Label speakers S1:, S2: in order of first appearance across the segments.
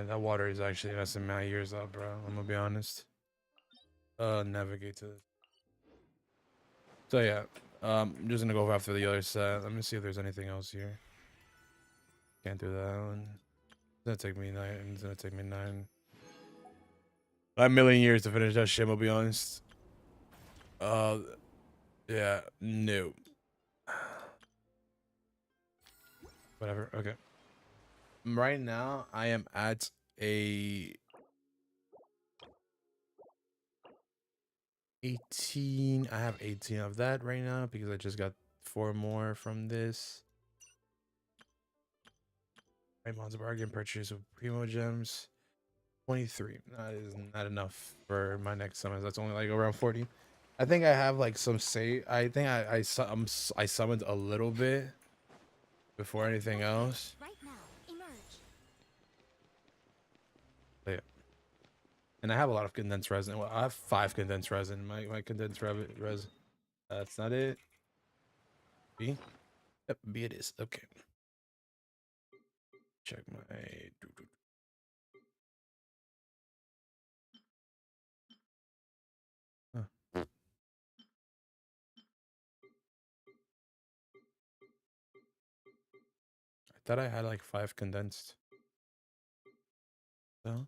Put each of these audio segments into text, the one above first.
S1: Yeah, that water is actually messing my ears up, bro. I'm gonna be honest. Navigate to. So yeah, I'm just gonna go after the other set. Let me see if there's anything else here. Can't do that one. It's gonna take me 9. It's gonna take me 9. 5 million years to finish that shit. I'll be honest. Uh, yeah, no. Whatever. Okay. Right now, I am at a 18. I have 18 of that right now because I just got 4 more from this. Right, Monster Bargain purchase of Primo Gems. 23. That is not enough for my next summons. That's only like around 40. I think I have like some say. I think I summoned a little bit before anything else.
S2: Right now, emerge.
S1: But yeah. And I have a lot of condensed resin. Well, I have 5 condensed resin. My condensed resin. That's not it. B. Yep, B it is. Okay. Check my. Huh. I thought I had like 5 condensed. No.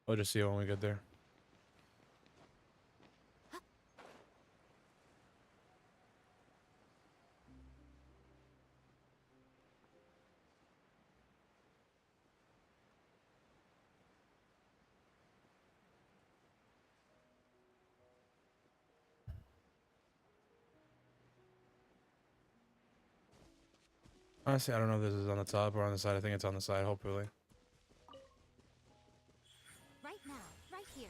S1: I'll just see it when we get there. Honestly, I don't know if this is on the top or on the side. I think it's on the side, hopefully.
S2: Right now, right here.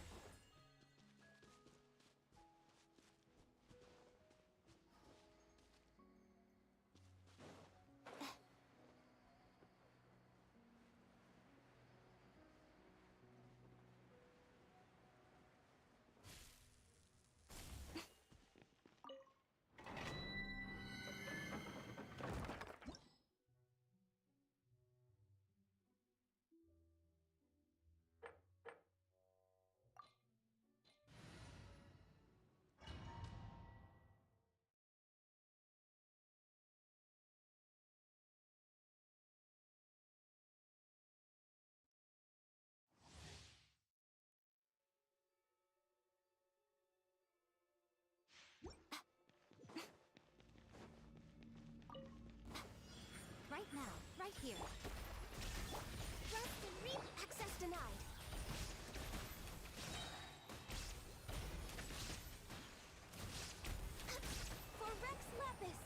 S2: Right now, right here. Rest and reap. Access denied. For Rex Lapis.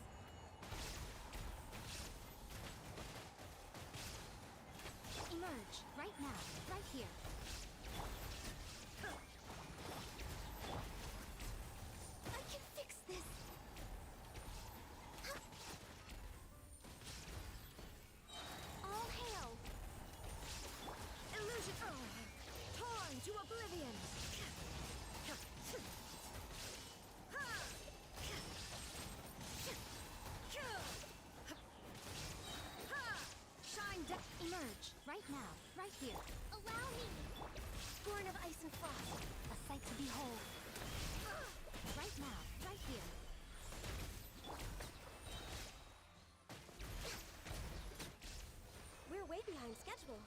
S2: Emerge. Right now, right here. I can fix this. All hail. Illusion. Torn to oblivion. Shine down. Emerge. Right now. Right here. Allow me. Born of ice and frost. A sight to behold. Right now. Right here. We're way behind schedule.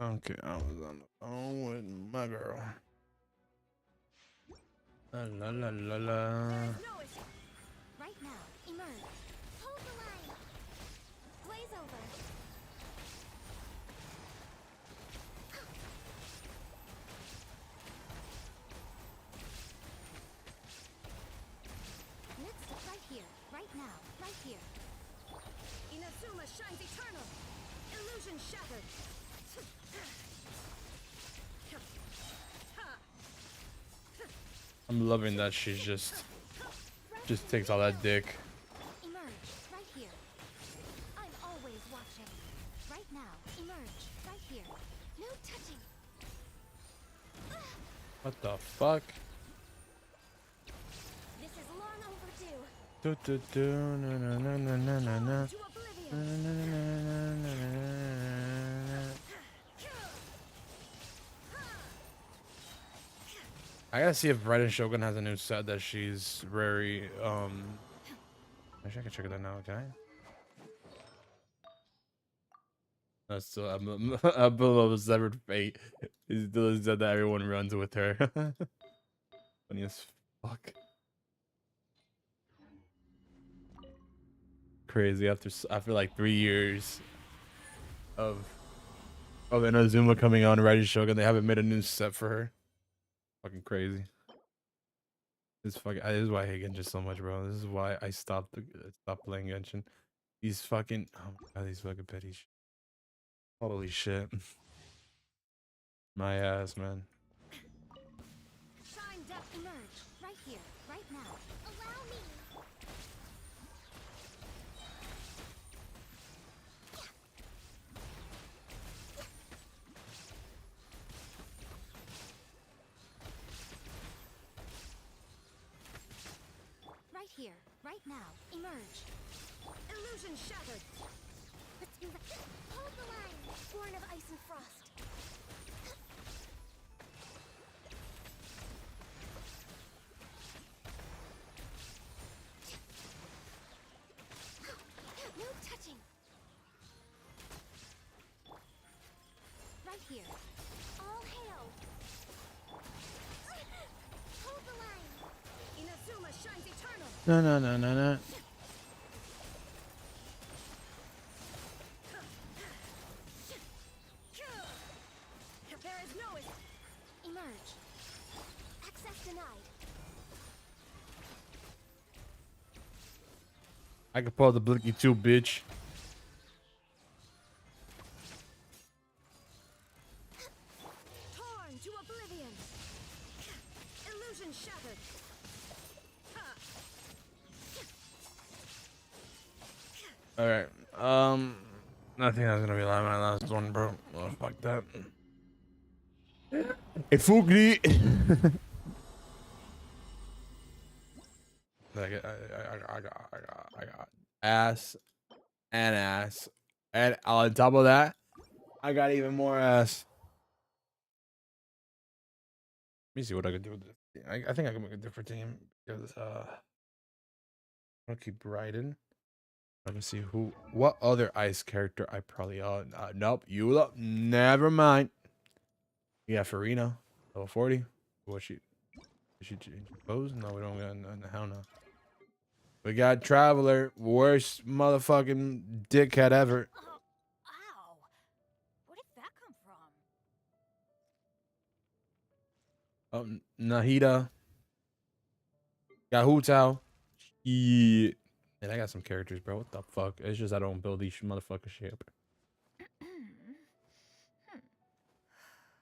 S1: Okay, I was on the phone with my girl. La la la la la.
S2: Right now, emerge. Hold the line. Blaze over. Next up, right here. Right now, right here. Inazuma shines eternal. Illusion shattered.
S1: I'm loving that she's just takes all that dick.
S2: Emerge right here. I'm always watching. Right now, emerge right here. No touching.
S1: What the fuck?
S2: This is long overdue.
S1: Do, do, do, na, na, na, na, na, na, na.
S2: To oblivion.
S1: Na, na, na, na, na, na, na. I gotta see if Raiden Shogun has a new set that she's very actually I can check it out now, can I? That's still I'm below severed fate. He still said that everyone runs with her. Funny as fuck. Crazy after like 3 years of Inazuma coming on Raiden Shogun, they haven't made a new set for her. Fucking crazy. This is why I hate Genshin so much, bro. This is why I stopped playing Genshin. These fucking oh my god, these fucking petty holy shit. My ass, man.
S2: Shine depth emerge right here, right now. Allow me. Right here, right now. Emerge. Illusion shattered. Let's do that. Hold the line. Born of ice and frost. No touching. Right here. All hail. Hold the line. Inazuma shines eternal.
S1: No, no, no, no, no.
S2: There is no emerge. Access denied.
S1: I can pull the Blicky too, bitch.
S2: Torn to oblivion. Illusion shattered.
S1: All right. I think that's gonna be like my last one, bro. Oh, fuck that. Hey, Fugly. I got ass and on top of that, I got even more ass. Let me see what I can do with this. I think I can make a different team because I'll keep Raiden. Let me see what other ice character I probably nope, Eula. Never mind. Yeah, Farina, level 40. What she pose? No, we don't got no, hell no. We got Traveler, worst motherfucking dickhead ever.
S2: Ow. Where did that come from?
S1: Nahida. Got Hu Tao. Yeah. And I got some characters, bro. What the fuck? It's just I don't build these motherfuckers shit.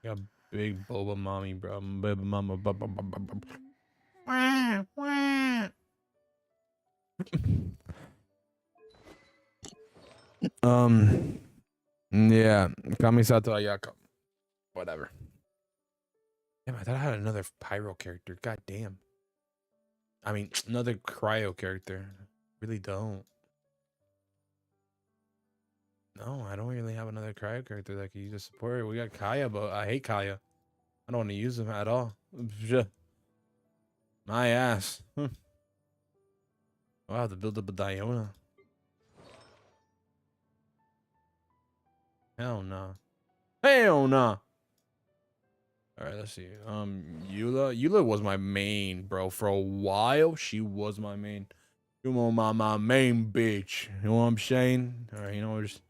S1: Got big boba mommy, bro. Baby mama. Yeah. Kamisato Ayaka. Whatever. Damn, I thought I had another pyro character. God damn. I mean, another cryo character. Really don't. No, I don't really have another cryo character that can use a support. We got Kaya, but I hate Kaya. I don't want to use him at all. My ass. I'll have to build up a Diona. Hell no. Hell no. All right, let's see. Eula was my main, bro. For a while, she was my main. You know, my main bitch. You know what I'm saying? All right, you know, we're just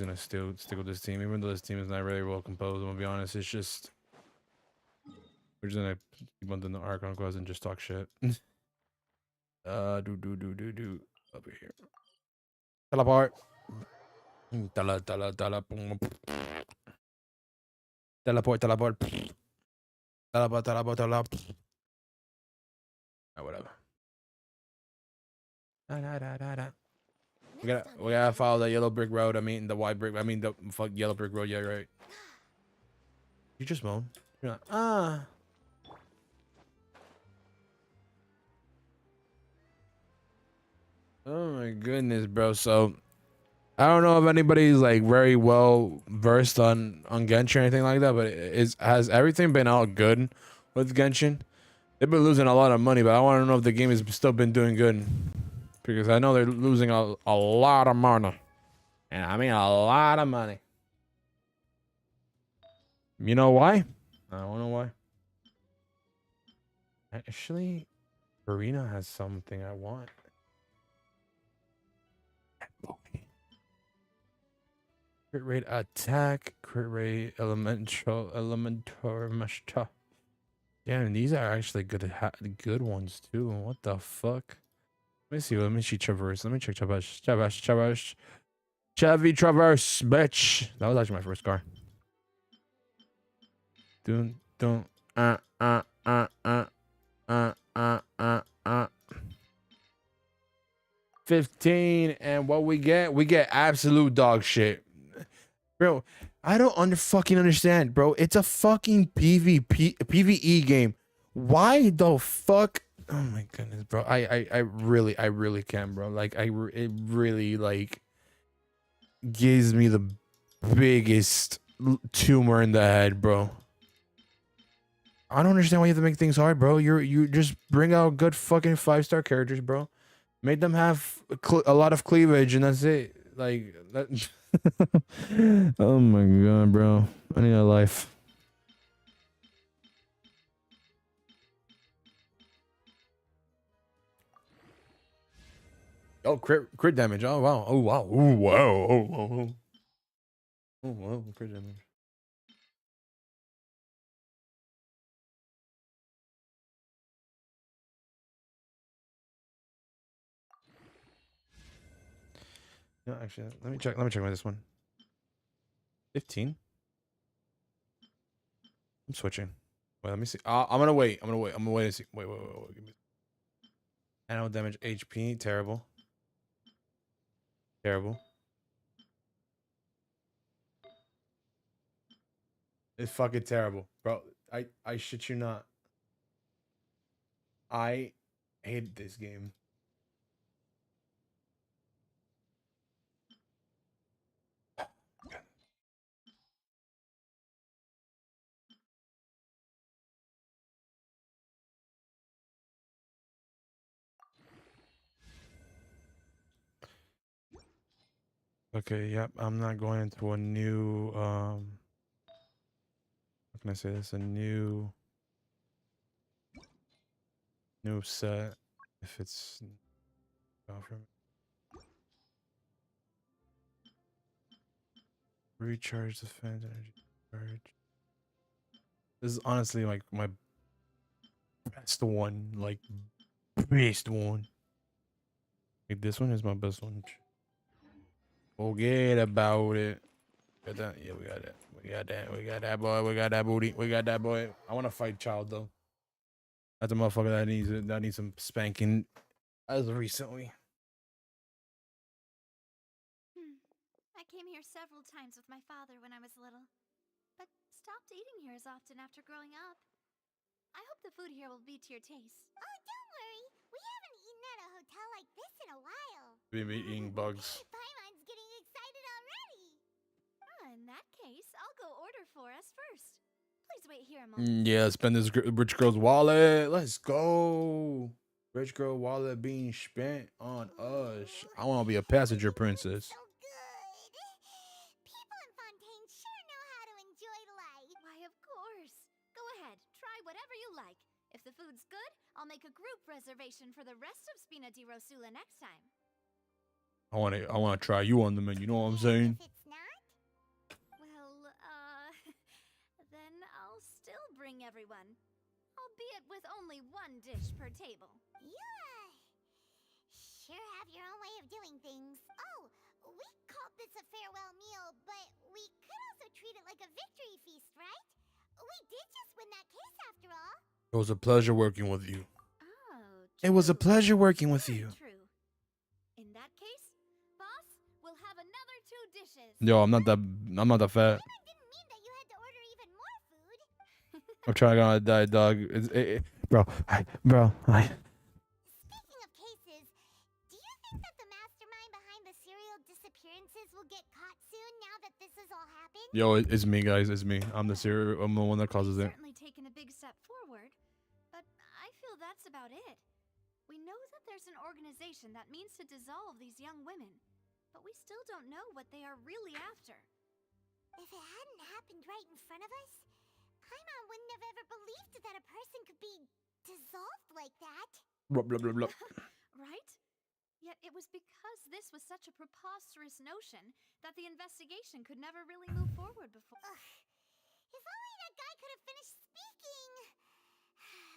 S1: gonna still stick with this team, even though this team is not really well composed. I'm gonna be honest. It's just we're just gonna keep on doing the Archon quest and just talk shit. Do over here. Teleport. Pum. Teleport. Teleport. Ah, whatever. Da.
S2: Next time
S1: We
S2: I
S1: gotta
S2: try
S1: follow
S2: that.
S1: the yellow brick road. I mean the white brick. I mean the fuck yellow brick road. Yeah, right. You just moan. You're like, ah. Oh my goodness, bro. So I don't know if anybody's like very well versed on Genshin or anything like that, but has everything been out good with Genshin? They've been losing a lot of money, but I want to know if the game has still been doing good because I know they're losing a lot of money, and I mean a lot of money. You know why? I don't know why. Actually, Arena has something I want. Crit rate attack, crit rate elementor mashta. Damn, these are actually good ones too. What the fuck? Let me see. Let me see Traverse. Let me check Traverse. Chevy Traverse, bitch. That was actually my first car. Don't. Uh, uh, uh, uh, uh. 15, and what we get? We get absolute dog shit. Bro, I don't fucking understand, bro. It's a fucking PvE game. Why the fuck? Oh my goodness, bro. I really can, bro. Like it really like gives me the biggest tumor in the head, bro. I don't understand why you have to make things hard, bro. You just bring out good fucking 5-star characters, bro. Made them have a lot of cleavage, and that's it. Like that. Oh my god, bro. I need a life. Oh, crit damage. Oh wow. Oh wow. Oh wow. Oh wow. Oh wow. Crit damage. No, actually, let me check. Let me check this one. 15. I'm switching. Wait, let me see. I'm gonna wait. I'm gonna wait and see. Wait. Give me. Annual damage, HP. Terrible. Terrible. It's fucking terrible, bro. I shit you not. I hate this game. Okay, yep. I'm not going into a new how can I say this? A new set if it's from recharge defense energy charge. This is honestly like my best one, like best one. Like this one is my best one. Forget about it. Got that? Yeah, we got that. We got that. We got that boy. We got that booty. We got that boy. I want to fight Child though. That's a motherfucker that needs some spanking as of recently.
S2: I came here several times with my father when I was little, but stopped eating here as often after growing up. I hope the food here will be to your taste. Oh, don't worry. We haven't eaten at a hotel like this in a while.
S1: We've been eating bugs.
S2: Paimon's getting excited already. In that case, I'll go order for us first. Please wait here a moment.
S1: Yeah, spend this rich girl's wallet. Let's go. Rich girl wallet being spent on us. I want to be a passenger princess.
S2: So good. People in Fontaine sure know how to enjoy life. Why, of course. Go ahead, try whatever you like. If the food's good, I'll make a group reservation for the rest of Spina di Rosula next time.
S1: I want to try you on the menu. You know what I'm saying?
S2: If it's not? Well, then I'll still bring everyone. Albeit with only one dish per table. You, sure have your own way of doing things. Oh, We called this a farewell meal, but we could also treat it like a victory feast, right? We did just win that case after all.
S1: It was a pleasure working with you.
S2: Oh,
S1: It was a
S2: true.
S1: pleasure working with
S2: Very
S1: you.
S2: true. In that case, boss, we'll have another 2 dishes.
S1: Yo, I'm not that fat.
S2: I didn't mean that you had to order even more food.
S1: I'm trying to get on a diet, dog. Bro, bro.
S2: Speaking of cases, do you think that the mastermind behind the serial disappearances will get caught soon now that this has all happened?
S1: Yo, it's me, guys. It's me. I'm the one that causes it.
S2: Certainly taken a big step forward, but I feel that's about it. We know that there's an organization that means to dissolve these young women, but we still don't know what they are really after. If it hadn't happened right in front of us, Paimon wouldn't have ever believed that a person could be dissolved like that.
S1: Blah, blah, blah, blah.
S2: Right? Yet it was because this was such a preposterous notion that the investigation could never really move forward before. If only that guy could have finished speaking.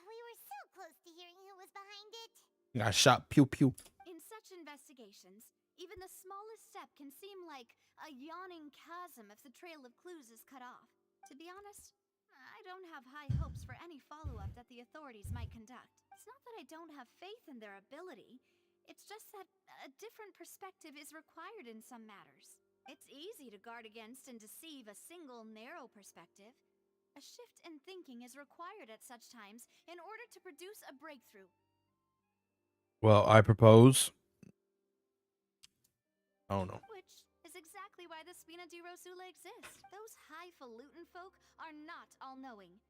S2: We were so close to hearing who was behind it.
S1: Got shot. Pew, pew.
S2: In such investigations, even the smallest step can seem like a yawning chasm if the trail of clues is cut off. To be honest, I don't have high hopes for any follow-up that the authorities might conduct. It's not that I don't have faith in their ability. It's just that a different perspective is required in some matters. It's easy to guard against and deceive a single narrow perspective. A shift in thinking is required at such times in order to produce a breakthrough.
S1: Well, I propose. I don't know.
S2: Which is exactly why the Spina di Rosula exists. Those highfalutin folk are not all-knowing.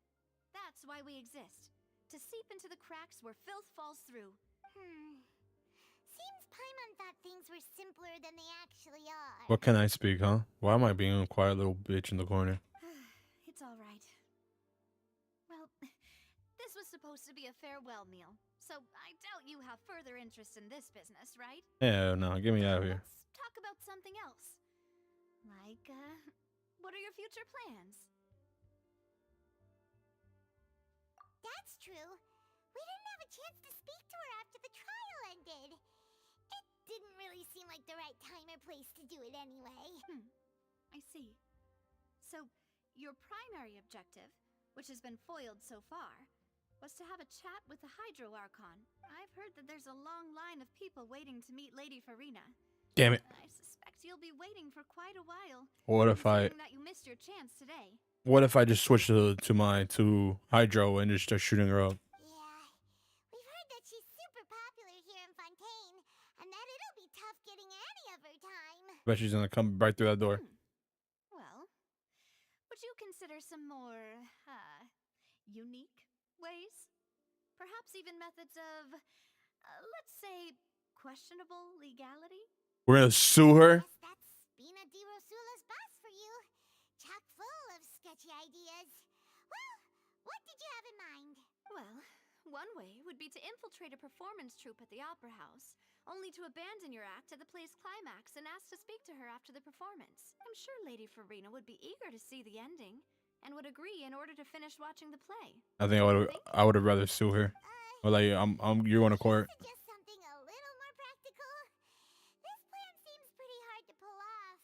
S2: That's why we exist. To seep into the cracks where filth falls through. Seems Paimon thought things were simpler than they actually are.
S1: What can I speak, huh? Why am I being a quiet little bitch in the corner?
S2: It's all right. Well, this was supposed to be a farewell meal, so I doubt you have further interest in this business, right?
S1: Yeah, no, get me out of here.
S2: Let's talk about something else. Like, what are your future plans? That's true. We didn't have a chance to speak to her after the trial ended. It didn't really seem like the right time or place to do it anyway. I see. So, your primary objective, which has been foiled so far, was to have a chat with the Hydro Archon. I've heard that there's a long line of people waiting to meet Lady Farina.
S1: Damn it.
S2: I suspect you'll be waiting for quite a while.
S1: What if
S2: that you missed your chance today.
S1: What if I just switch to Hydro and just start shooting her up?
S2: Yeah, we've heard that she's super popular here in Fontaine, and that it'll be tough getting any of her time.
S1: Bet she's gonna come right through that door.
S2: Well, would you consider some more, unique ways? Perhaps even methods of, let's say, questionable legality?
S1: We're gonna sue her?
S2: Guess that's Spina di Rosula's boss for you. Chock full of sketchy ideas. Well, what did you have in mind? Well, one way would be to infiltrate a performance troupe at the Opera House, only to abandon your act at the play's climax and ask to speak to her after the performance. I'm sure Lady Farina would be eager to see the ending, and would agree in order to finish watching the play.
S1: I think I would have rather sue her. Or like you're going to court.
S2: Suggest something a little more practical. This plan seems pretty hard to pull off.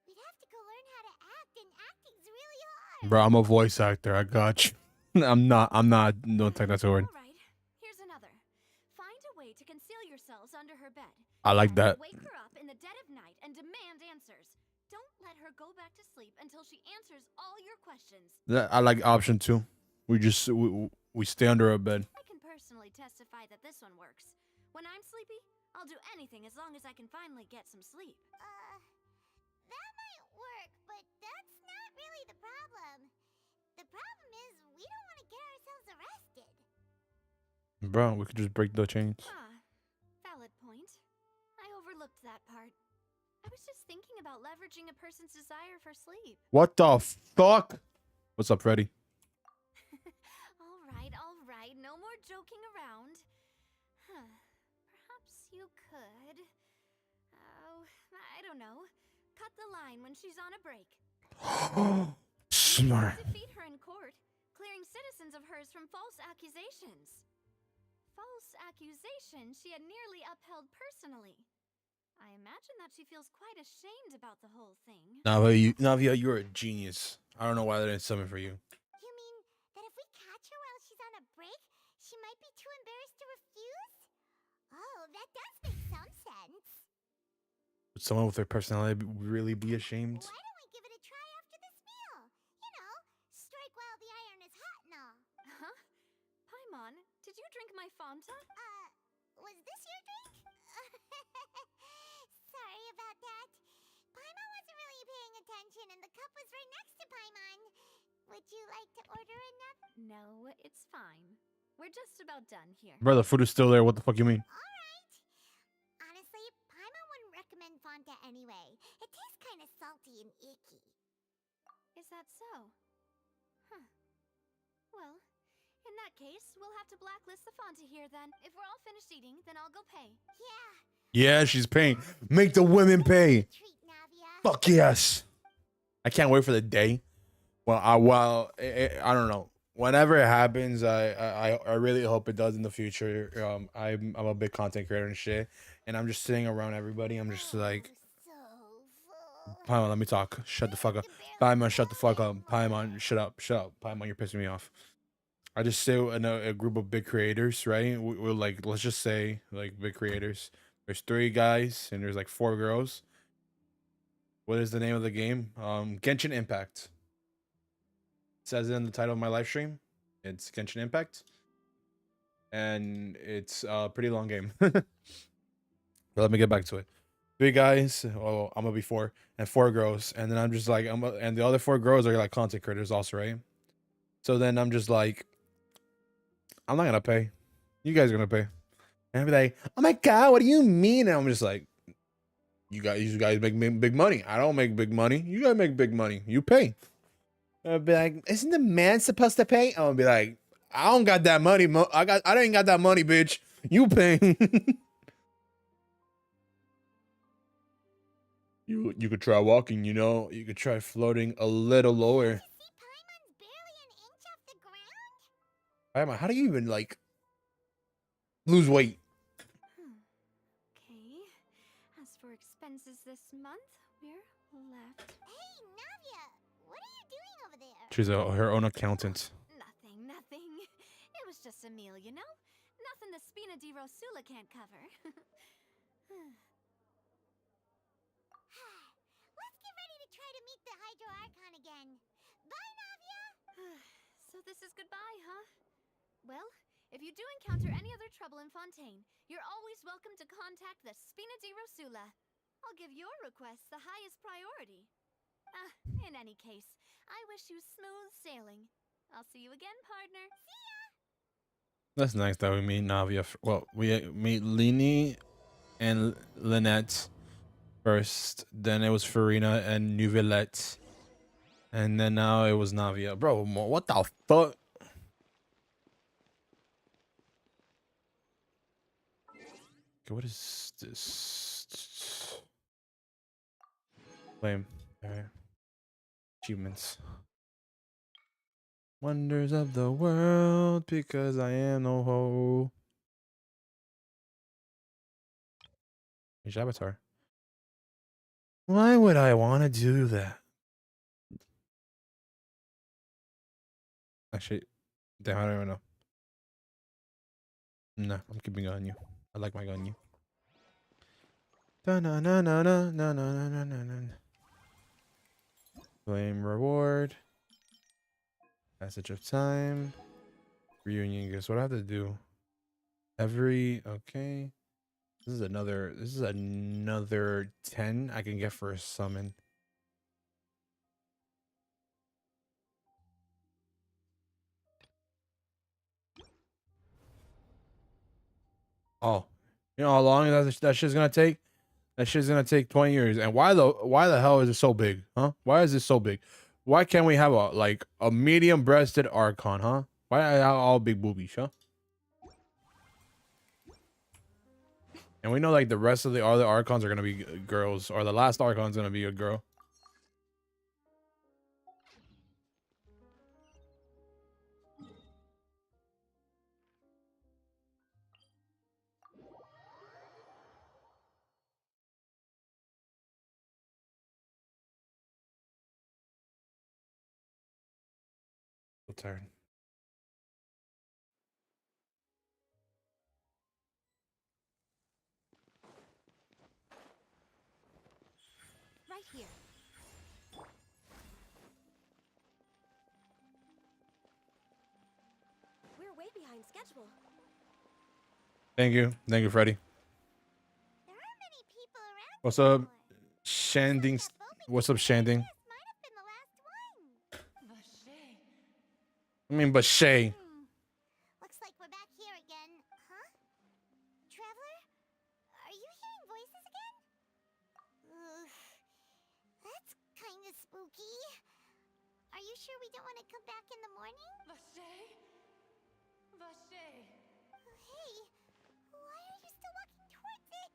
S2: We'd have to go learn how to act, and acting's really hard.
S1: Bro, I'm a voice actor. I got you. I'm not. Don't take that sword.
S2: All right. Here's another. Find a way to conceal yourselves under her bed.
S1: I like that.
S2: Wake her up in the dead of night and demand answers. Don't let her go back to sleep until she answers all your questions.
S1: I like option 2. We stay under her bed.
S2: I can personally testify that this one works. When I'm sleepy, I'll do anything as long as I can finally get some sleep. That might work, but that's not really the problem. The problem is we don't want to get ourselves arrested.
S1: Bro, we could just break the chains.
S2: Valid point. I overlooked that part. I was just thinking about leveraging a person's desire for sleep.
S1: What the fuck? What's up, Freddy?
S2: All right. No more joking around. Perhaps you could... Oh, I don't know. Cut the line when she's on a break.
S1: Smart.
S2: Defeat her in court, clearing citizens of hers from false accusations. False accusations she had nearly upheld personally. I imagine that she feels quite ashamed about the whole thing.
S1: Navia, you're a genius. I don't know why they didn't summon for you.
S2: You mean that if we catch her while she's on a break, she might be too embarrassed to refuse? Oh, that does make some sense.
S1: Would someone with their personality really be ashamed?
S2: Why don't we give it a try after this meal? You know, strike while the iron is hot and all. Huh? Paimon, did you drink my Fanta? Was this your drink? Sorry about that. Paimon wasn't really paying attention and the cup was right next to Paimon. Would you like to order another? No, it's fine. We're just about done here.
S1: Bro, the food is still there. What the fuck you mean?
S2: Alright. Honestly, Paimon wouldn't recommend Fanta anyway. It tastes kind of salty and icky. Is that so? Huh. Well, in that case, we'll have to blacklist the Fanta here then. If we're all finished eating, then I'll go pay. Yeah.
S1: Yeah, she's paying. Make the women pay.
S2: Treat, Navia.
S1: Fuck yes. I can't wait for the day. Well, I don't know. Whenever it happens, I really hope it does in the future. I'm a big content creator and shit, and I'm just sitting around everybody. I'm just like,
S2: So full.
S1: Paimon, let me talk. Shut the fuck up. Paimon, shut the fuck up. Paimon, shut up. Shut up. Paimon, you're pissing me off. I just sit in a group of big creators, right? We're like, let's just say, like, big creators. There's 3 guys and there's like 4 girls. What is the name of the game? Genshin Impact. It says it in the title of my live stream. It's Genshin Impact. And it's a pretty long game. But let me get back to it. 3 guys. Oh, I'm gonna be 4 and 4 girls. And then I'm just like, and the other 4 girls are like content creators also, right? So then I'm just like, I'm not gonna pay. You guys are gonna pay. And I'll be like, oh my god, what do you mean? And I'm just like, you guys make big money. I don't make big money. You guys make big money. You pay. I'll be like, isn't the man supposed to pay? I'm gonna be like, I don't got that money. I ain't got that money, bitch. You pay. You could try walking, you know. You could try floating a little lower.
S2: See, Paimon's barely an inch off the ground.
S1: Paimon, how do you even like lose weight?
S2: Okay. As for expenses this month, we're left. Hey, Navia! What are you doing over there?
S1: She's her own accountant.
S2: Nothing, nothing. It was just a meal, you know? Nothing the Spina di Rosula can't cover. Let's get ready to try to meet the Hydro Archon again. Bye, Navia! So this is goodbye, huh? Well, if you do encounter any other trouble in Fontaine, you're always welcome to contact the Spina di Rosula. I'll give your request the highest priority. In any case, I wish you smooth sailing. I'll see you again, partner. See ya!
S1: That's nice that we meet Navia. Well, we meet Lini and Lynette first. Then it was Farina and Nouvellette. And then now it was Navia. Bro, what the fuck? Okay, what is this? Flame. Alright. Achievements. Wonders of the world, because I am no hoe. Hey, Avatar. Why would I want to do that? Actually, damn, I don't even know. No, I'm keeping it on you. I like my gun you. Da na na na na na na na na na. Flame reward. Passage of time. Reunion. Guess what I have to do? Okay. This is another 10 I can get for a summon. Oh. You know how long that shit's gonna take? That shit's gonna take 20 years. And why the hell is it so big? Huh? Why is it so big? Why can't we have a medium breasted Archon, huh? Why are all big boobies, huh? And we know like the rest of the other Archons are gonna be girls, or the last Archon's gonna be a girl. Turn.
S2: Right here. We're way behind schedule.
S1: Thank you, Freddy.
S2: There aren't many people around
S1: What's up,
S2: anymore.
S1: Shanding?
S2: That bowling
S1: What's
S2: game
S1: up, Shanding?
S2: this might have been the last one.
S3: Vache.
S1: I mean, but Shay.
S2: Looks like we're back here again, huh? Traveler? Are you hearing voices again? Ugh, that's kind of spooky. Are you sure we don't want to come back in the morning?
S3: Vache. Vache.
S2: Hey, why are you still walking towards it?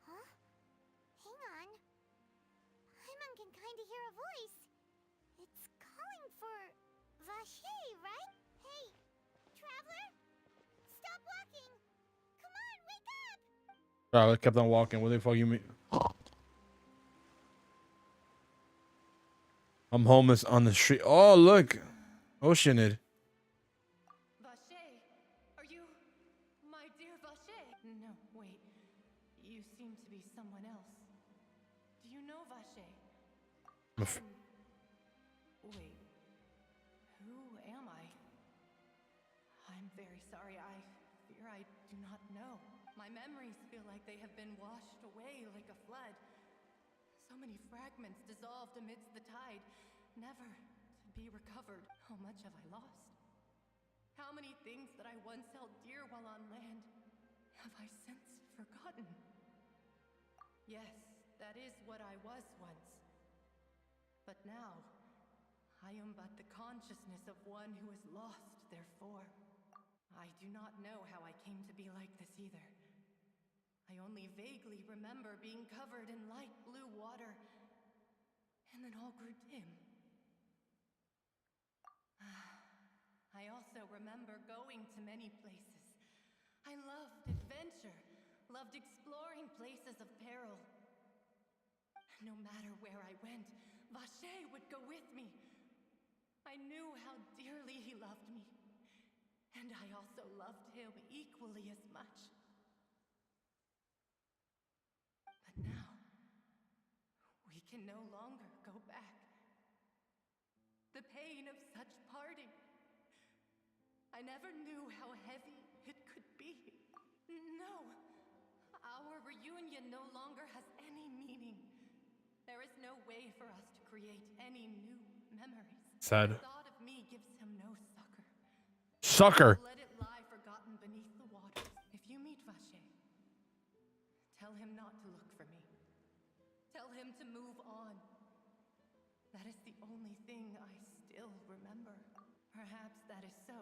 S2: Huh? Hang on. Paimon can kind of hear a voice. It's calling for Vache, right? Hey, Traveler? Stop walking! Come on, wake up!
S1: Bro, I kept on walking. What the fuck you mean? I'm homeless on the street. Oh, look. Oceanid.
S3: Vache. Are you my dear Vache? No, wait. You seem to be someone else. Do you know Vache? Wait. Who am I? I'm very sorry. I fear I do not know. My memories feel like they have been washed away like a flood. So many fragments dissolved amidst the tide, never to be recovered. How much have I lost? How many things that I once held dear while on land have I since forgotten? Yes, that is what I was once. But now, I am but the consciousness of one who is lost, therefore. I do not know how I came to be like this either. I only vaguely remember being covered in light blue water, and then all grew dim. I also remember going to many places. I loved adventure, loved exploring places of peril. No matter where I went, Vache would go with me. I knew how dearly he loved me, and I also loved him equally as much. But now, we can no longer go back. The pain of such parting. I never knew how heavy it could be. No, our reunion no longer has any meaning. There is no way for us to create any new memories.
S1: Sad.
S3: The thought of me gives him no succor.
S1: Sucker.
S3: Let it lie forgotten beneath the waters. If you meet Vache, tell him not to look for me. Tell him to move on. That is the only thing I still remember. Perhaps that is so.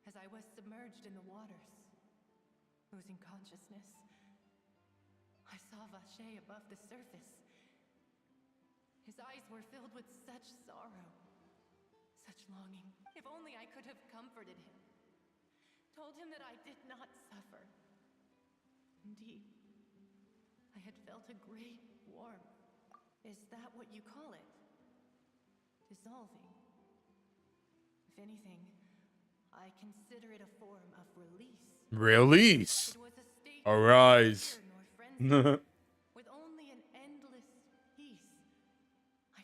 S3: As I was submerged in the waters, losing consciousness, I saw Vache above the surface. His eyes were filled with such sorrow, such longing. If only I could have comforted him, told him that I did not suffer. Indeed, I had felt a great warmth. Is that what you call it? Dissolving. If anything, I consider it a form of release.
S1: Release.
S3: It was a state
S1: Arise.
S3: of fear nor frenzy, with only an endless peace. I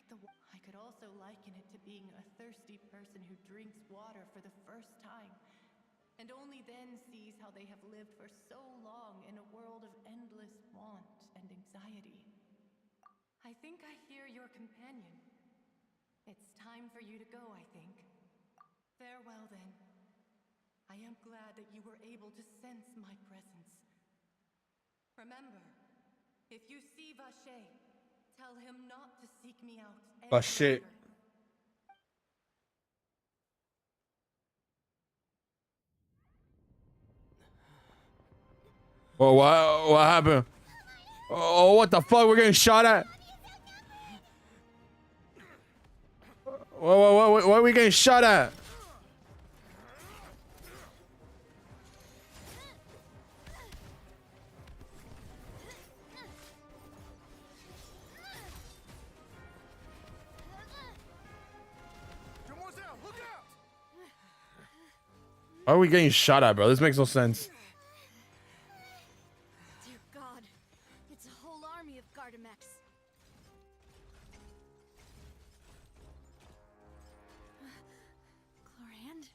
S3: could also liken it to being a thirsty person who drinks water for the first time, and only then sees how they have lived for so long in a world of endless want and anxiety. I think I hear your companion. It's time for you to go, I think. Farewell, then. I am glad that you were able to sense my presence. Remember, if you see Vache, tell him not to seek me out any
S1: Vache.
S3: longer.
S1: Well, what happened? Oh, what the fuck? We're getting shot at. What are we getting shot at?
S4: Demoiselle!
S1: Why are we getting shot at, bro? This makes no sense.
S2: Dear God, it's a whole army of Gardamex. Chlorand?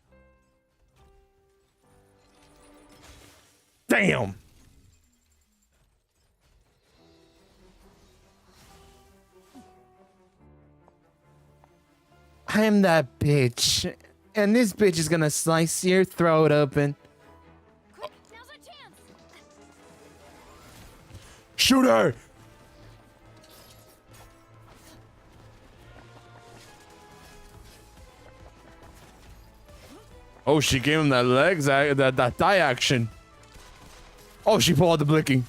S1: Damn. I am that bitch. And this bitch is gonna slice your throat open.
S2: Quick, now's our chance!
S1: Shoot her! Oh, she gave him that legs, that thigh action. Oh, she pulled out the blicking.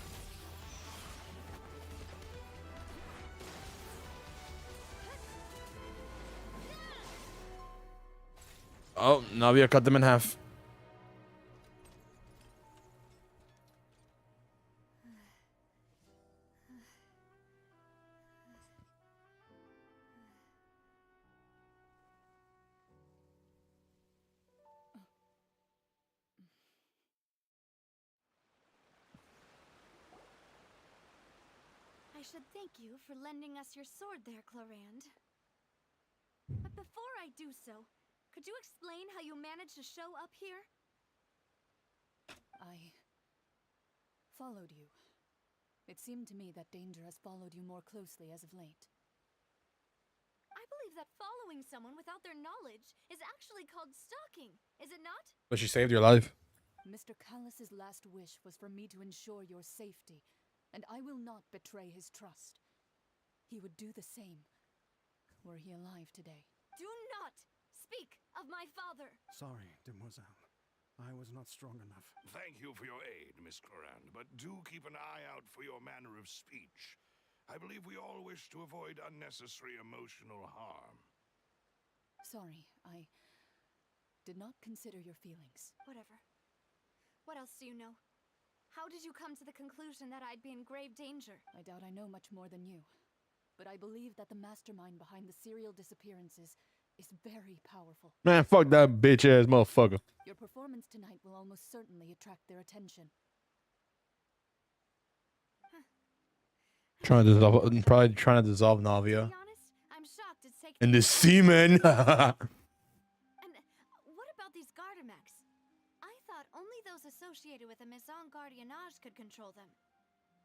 S1: Oh, Navia cut them in half.
S2: I should thank you for lending us your sword there, Chlorand. But before I do so, could you explain how you managed to show up here?
S3: I followed you. It seemed to me that danger has followed you more closely as of late.
S2: I believe that following someone without their knowledge is actually called stalking, is it not?
S1: But she saved your life.
S3: Mr. Callus's last wish was for me to ensure your safety, and I will not betray his trust. He would do the same, were he alive today.
S2: Do not speak of my father!
S4: Sorry, demoiselle. I was not strong enough.
S5: Thank you for your aid, Miss Clorand, but do keep an eye out for your manner of speech. I believe we all wish to avoid unnecessary emotional harm.
S3: Sorry, I did not consider your feelings.
S2: Whatever. What else do you know? How did you come to the conclusion that I'd be in grave danger?
S3: I doubt I know much more than you, but I believe that the mastermind behind the serial disappearances is very powerful.
S1: Man, fuck that bitch ass motherfucker.
S3: Your performance tonight will almost certainly attract their attention.
S1: Probably trying to dissolve
S2: To
S1: Navia.
S2: be honest, I'm shocked it's taken.
S1: And the semen.
S2: And what about these Gardamex? I thought only those associated with a Maison Gardiennage could control them.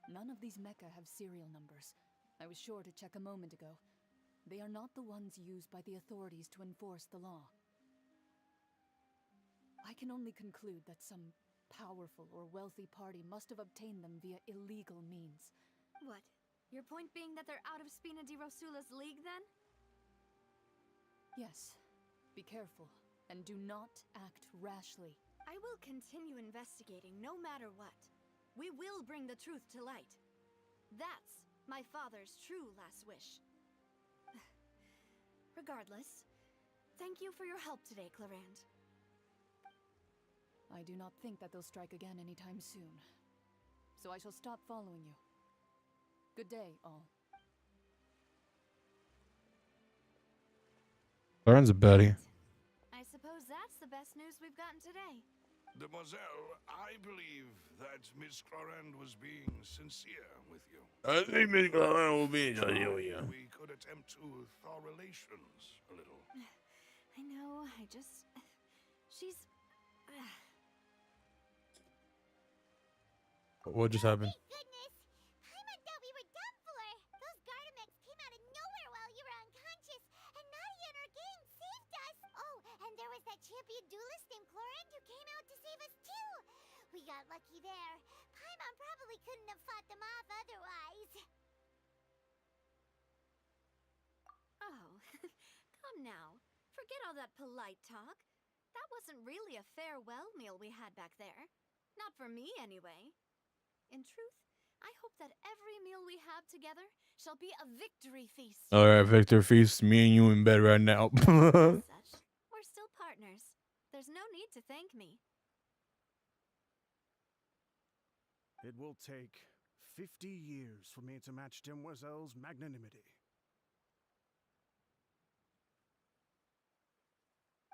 S3: None of these mecha have serial numbers. I was sure to check a moment ago. They are not the ones used by the authorities to enforce the law. I can only conclude that some powerful or wealthy party must have obtained them via illegal means.
S2: What? Your point being that they're out of Spina di Rosula's league, then?
S3: Yes. Be careful, and do not act rashly.
S2: I will continue investigating no matter what. We will bring the truth to light. That's my father's true last wish. Regardless, thank you for your help today, Clorand.
S3: I do not think that they'll strike again anytime soon. So I shall stop following you. Good day, all.
S1: Lauren's a baddie.
S2: I suppose that's the best news we've gotten today.
S5: Demoiselle, I believe that Miss Clorand was being sincere with you.
S1: I think Miss Clorand will be
S5: We could attempt to thaw relations a little.
S2: I know, she's...
S1: What just happened?
S6: Goodness! Paimon thought we were done for! Those Gardamex came out of nowhere while you were unconscious, and Nadia and her gang saved us! Oh, and there was that champion duelist named Clorand who came out to save us too! We got lucky there. Paimon probably couldn't have fought them off otherwise.
S2: Oh, come now. Forget all that polite talk. That wasn't really a farewell meal we had back there. Not for me, anyway. In truth, I hope that every meal we have together shall be a victory feast.
S1: All right, Victor Feast. Me and you in bed right now.
S2: As such, we're still partners. There's no need to thank me.
S4: It will take 50 years for me to match Demoiselle's magnanimity.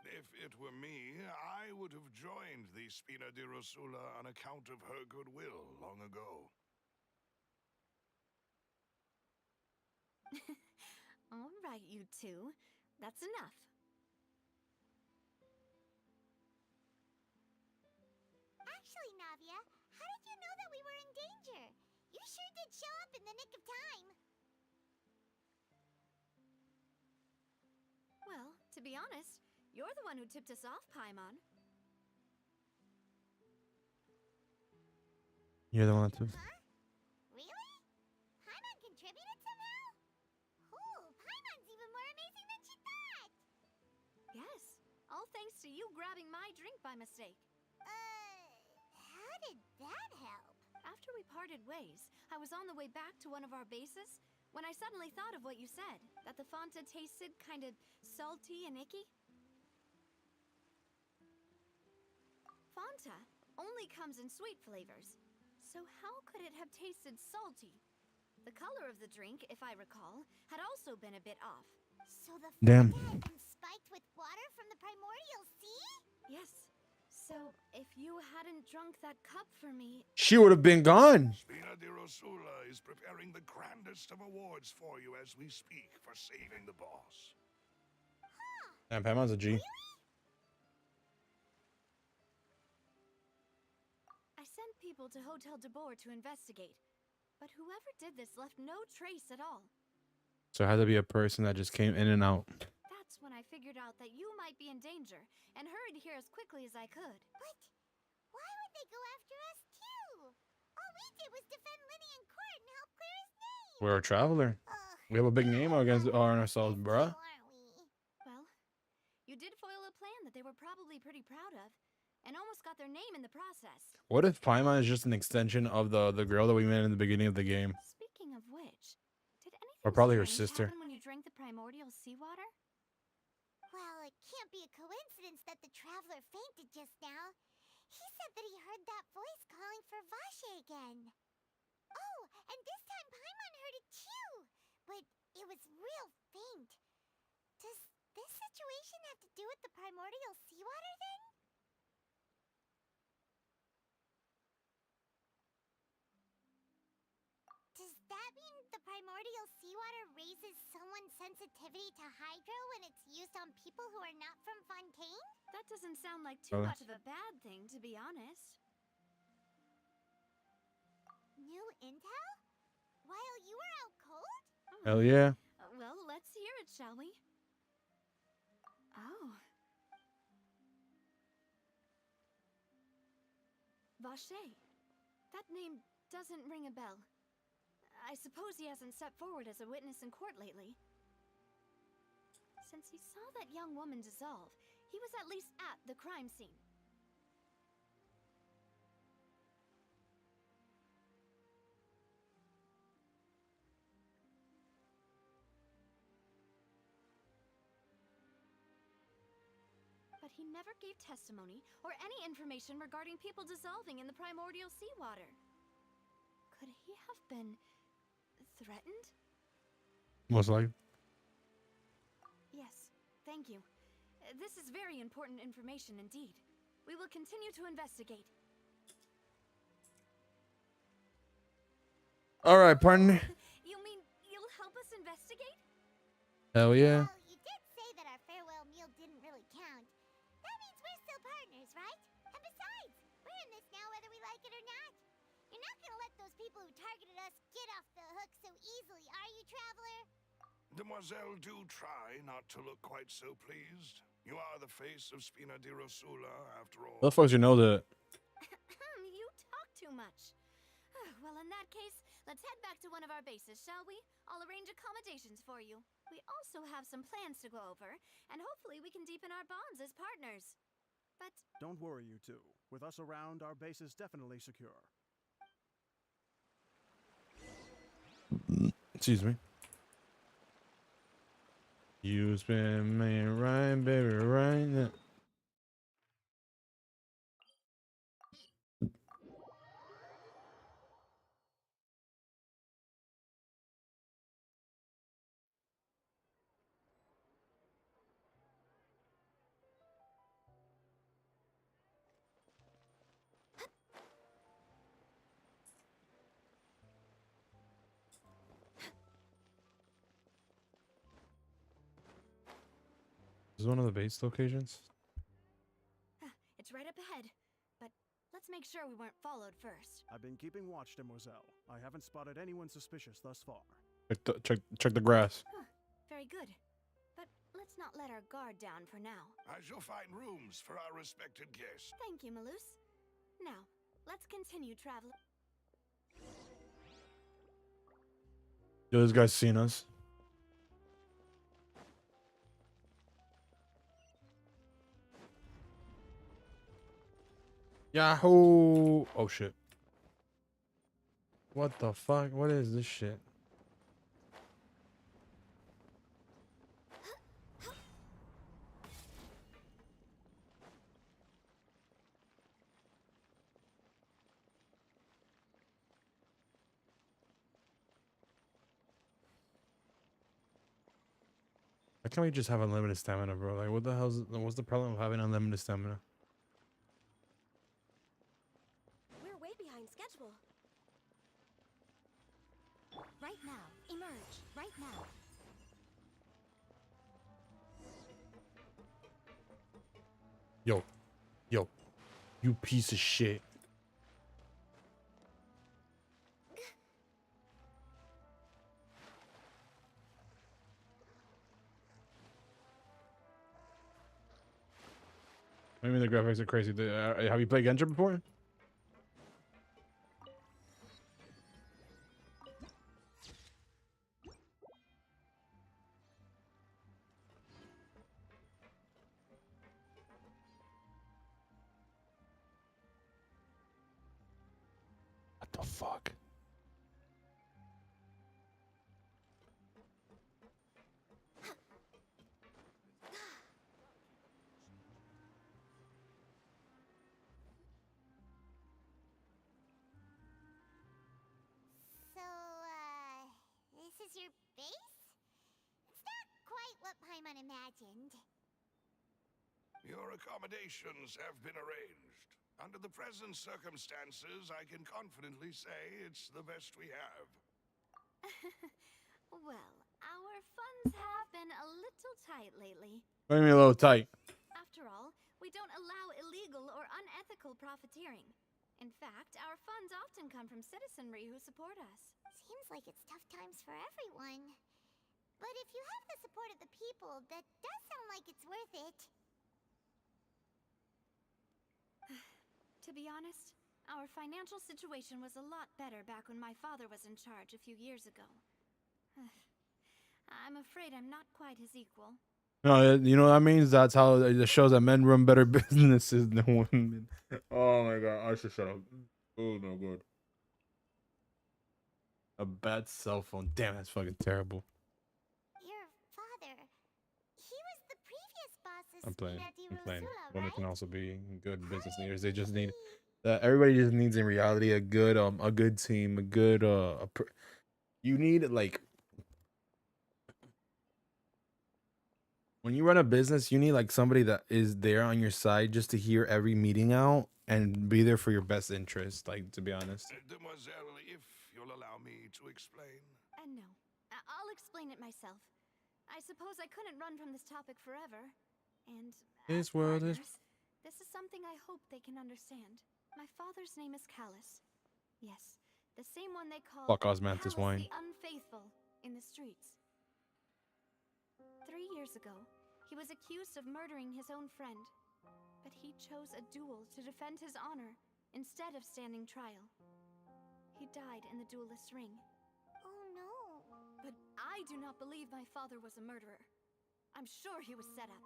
S5: If it were me, I would have joined the Spina di Rosula on account of her goodwill long ago.
S2: All right, you two. That's enough.
S6: Actually, Navia, how did you know that we were in danger? You sure did show up in the nick of time.
S2: Well, to be honest, you're the one who tipped us off, Paimon.
S1: You're the one that.
S6: Huh? Really? Paimon contributed somehow? Ooh, Paimon's even more amazing than she thought!
S2: Yes, all thanks to you grabbing my drink by mistake.
S6: How did that help?
S2: After we parted ways, I was on the way back to one of our bases when I suddenly thought of what you said, that the Fanta tasted kind of salty and icky. Fanta only comes in sweet flavors, so how could it have tasted salty? The color of the drink, if I recall, had also been a bit off.
S6: So the
S1: Damn.
S6: Fanta had been spiked with water from the primordial sea?
S2: Yes. So, if you hadn't drunk that cup for me...
S1: She would have been gone.
S5: Spina di Rosula is preparing the grandest of awards for you as we speak for saving the boss.
S1: Damn, Paimon's a G.
S2: I sent people to Hotel de Boer to investigate, but whoever did this left no trace at all.
S1: So it had to be a person that just came in and out.
S2: That's when I figured out that you might be in danger and hurried here as quickly as I could.
S6: But why would they go after us too? All we did was defend Linny in court and help clear his name.
S1: We're a traveler.
S6: Ugh,
S1: We have a big name against on ourselves,
S6: too,
S1: bruh.
S6: aren't we?
S2: Well, you did foil a plan that they were probably pretty proud of, and almost got their name in the process.
S1: What if Paimon is just an extension of the girl that we met in the beginning of the game?
S2: Speaking of which, did anything
S1: Or probably her
S2: strange
S1: sister.
S2: happen when you drank the primordial seawater?
S6: Well, it can't be a coincidence that the traveler fainted just now. He said that he heard that voice calling for Vache again. Oh, and this time Paimon heard it too, but it was real faint. Does this situation have to do with the primordial seawater then? Does that mean the primordial seawater raises someone's sensitivity to hydro when it's used on people who are not from Fontaine?
S2: That doesn't sound like too
S1: Really?
S2: much of a bad thing, to be honest.
S6: New intel? While you were out cold?
S1: Hell yeah.
S2: Well, let's hear it, shall we? Oh. Vache. That name doesn't ring a bell. I suppose he hasn't stepped forward as a witness in court lately. Since he saw that young woman dissolve, he was at least at the crime scene. But he never gave testimony or any information regarding people dissolving in the primordial seawater. Could he have been threatened?
S1: Most likely.
S2: Yes, thank you. This is very important information indeed. We will continue to investigate.
S1: All right, partner.
S2: You mean you'll help us investigate?
S1: Hell yeah.
S6: Well, you did say that our farewell meal didn't really count. That means we're still partners, right? And besides, we're in this now whether we like it or not. You're not gonna let those people who targeted us get off the hook so easily, are you, Traveler?
S5: Demoiselle, do try not to look quite so pleased. You are the face of Spina di Rosula, after all.
S1: What the fuck's your nose at?
S2: You talk too much. Well, in that case, let's head back to one of our bases, shall we? I'll arrange accommodations for you. We also have some plans to go over, and hopefully we can deepen our bonds as partners. But
S4: Don't worry, you two. With us around, our base is definitely secure.
S1: Excuse me. You spin me right, baby, right now. This is one of the base locations.
S7: It's right up ahead, but let's make sure we weren't followed first.
S4: I've been keeping watch, Demoiselle. I haven't spotted anyone suspicious thus far.
S1: Check the grass.
S7: Very good. But let's not let our guard down for now.
S5: I shall find rooms for our respected guest.
S7: Thank you, Malus. Now, let's continue traveling.
S1: Yo, this guy's seen us. Yahoo! Oh shit. What the fuck? What is this shit? Why can't we just have unlimited stamina, bro? Like, what the hell's what's the problem of having unlimited stamina?
S7: We're way behind schedule. Right now. Emerge. Right now.
S1: Yo, you piece of shit. I mean, the graphics are crazy. Have you played Genshin before? What the fuck?
S6: So, this is your base? It's not quite what Paimon imagined.
S5: Your accommodations have been arranged. Under the present circumstances, I can confidently say it's the best we have.
S7: Well, our funds have been a little tight lately.
S1: Maybe a little tight.
S7: After all, we don't allow illegal or unethical profiteering. In fact, our funds often come from citizenry who support us.
S6: Seems like it's tough times for everyone. But if you have the support of the people, that does sound like it's worth it.
S7: To be honest, our financial situation was a lot better back when my father was in charge a few years ago. I'm afraid I'm not quite his equal.
S1: No, you know what that means? That's how it shows that men run better businesses than women. Oh my god, I should shut up. Oh no good. A bad cell phone. Damn, that's fucking terrible.
S6: Your father, he was the previous boss's
S1: I'm playing.
S6: Rasula,
S1: Women can
S6: right?
S1: also be good business leaders. They just need everybody just needs in reality a good team, a good you need like when you run a business, you need like somebody that is there on your side just to hear every meeting out and be there for your best interest, like to be honest.
S5: Demoiselle, if you'll allow me to explain.
S7: No, I'll explain it myself. I suppose I couldn't run from this topic forever. And
S1: This
S7: as
S1: world is-
S7: partners, this is something I hope they can understand. My father's name is Callus. Yes, the same one they call
S1: Fuck Osmanthus
S7: Callus
S1: wine.
S7: the Unfaithful in the streets. 3 years ago, he was accused of murdering his own friend, but he chose a duel to defend his honor instead of standing trial. He died in the duelist's ring.
S6: Oh no.
S7: But I do not believe my father was a murderer. I'm sure he was set up.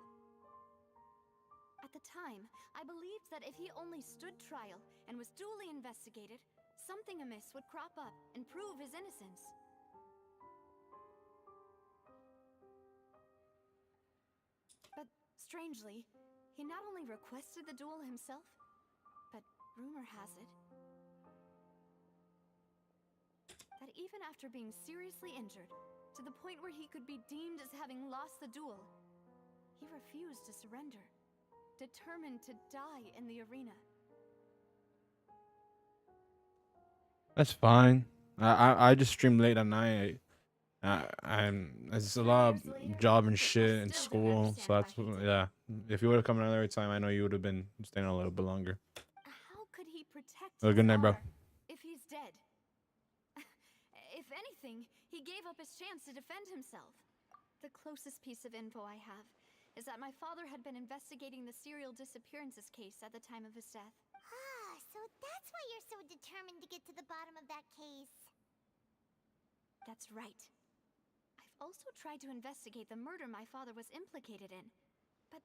S7: At the time, I believed that if he only stood trial and was duly investigated, something amiss would crop up and prove his innocence. But strangely, he not only requested the duel himself, but rumor has it that even after being seriously injured, to the point where he could be deemed as having lost the duel, he refused to surrender, determined to die in the arena.
S1: That's fine. I just stream late at night, I'm it's a lot of
S7: Years later,
S1: job and
S7: I
S1: shit and
S7: still don't
S1: school, so
S7: understand
S1: that's
S7: why he did it.
S1: yeah. If you would have come another time, I know you would have been staying a little bit longer.
S7: How could he protect
S1: Oh,
S7: his
S1: good night, bro.
S7: honor if he's dead? If anything, he gave up his chance to defend himself. The closest piece of info I have is that my father had been investigating the serial disappearances case at the time of his death.
S6: Ah, so that's why you're so determined to get to the bottom of that case.
S7: That's right. I've also tried to investigate the murder my father was implicated in, but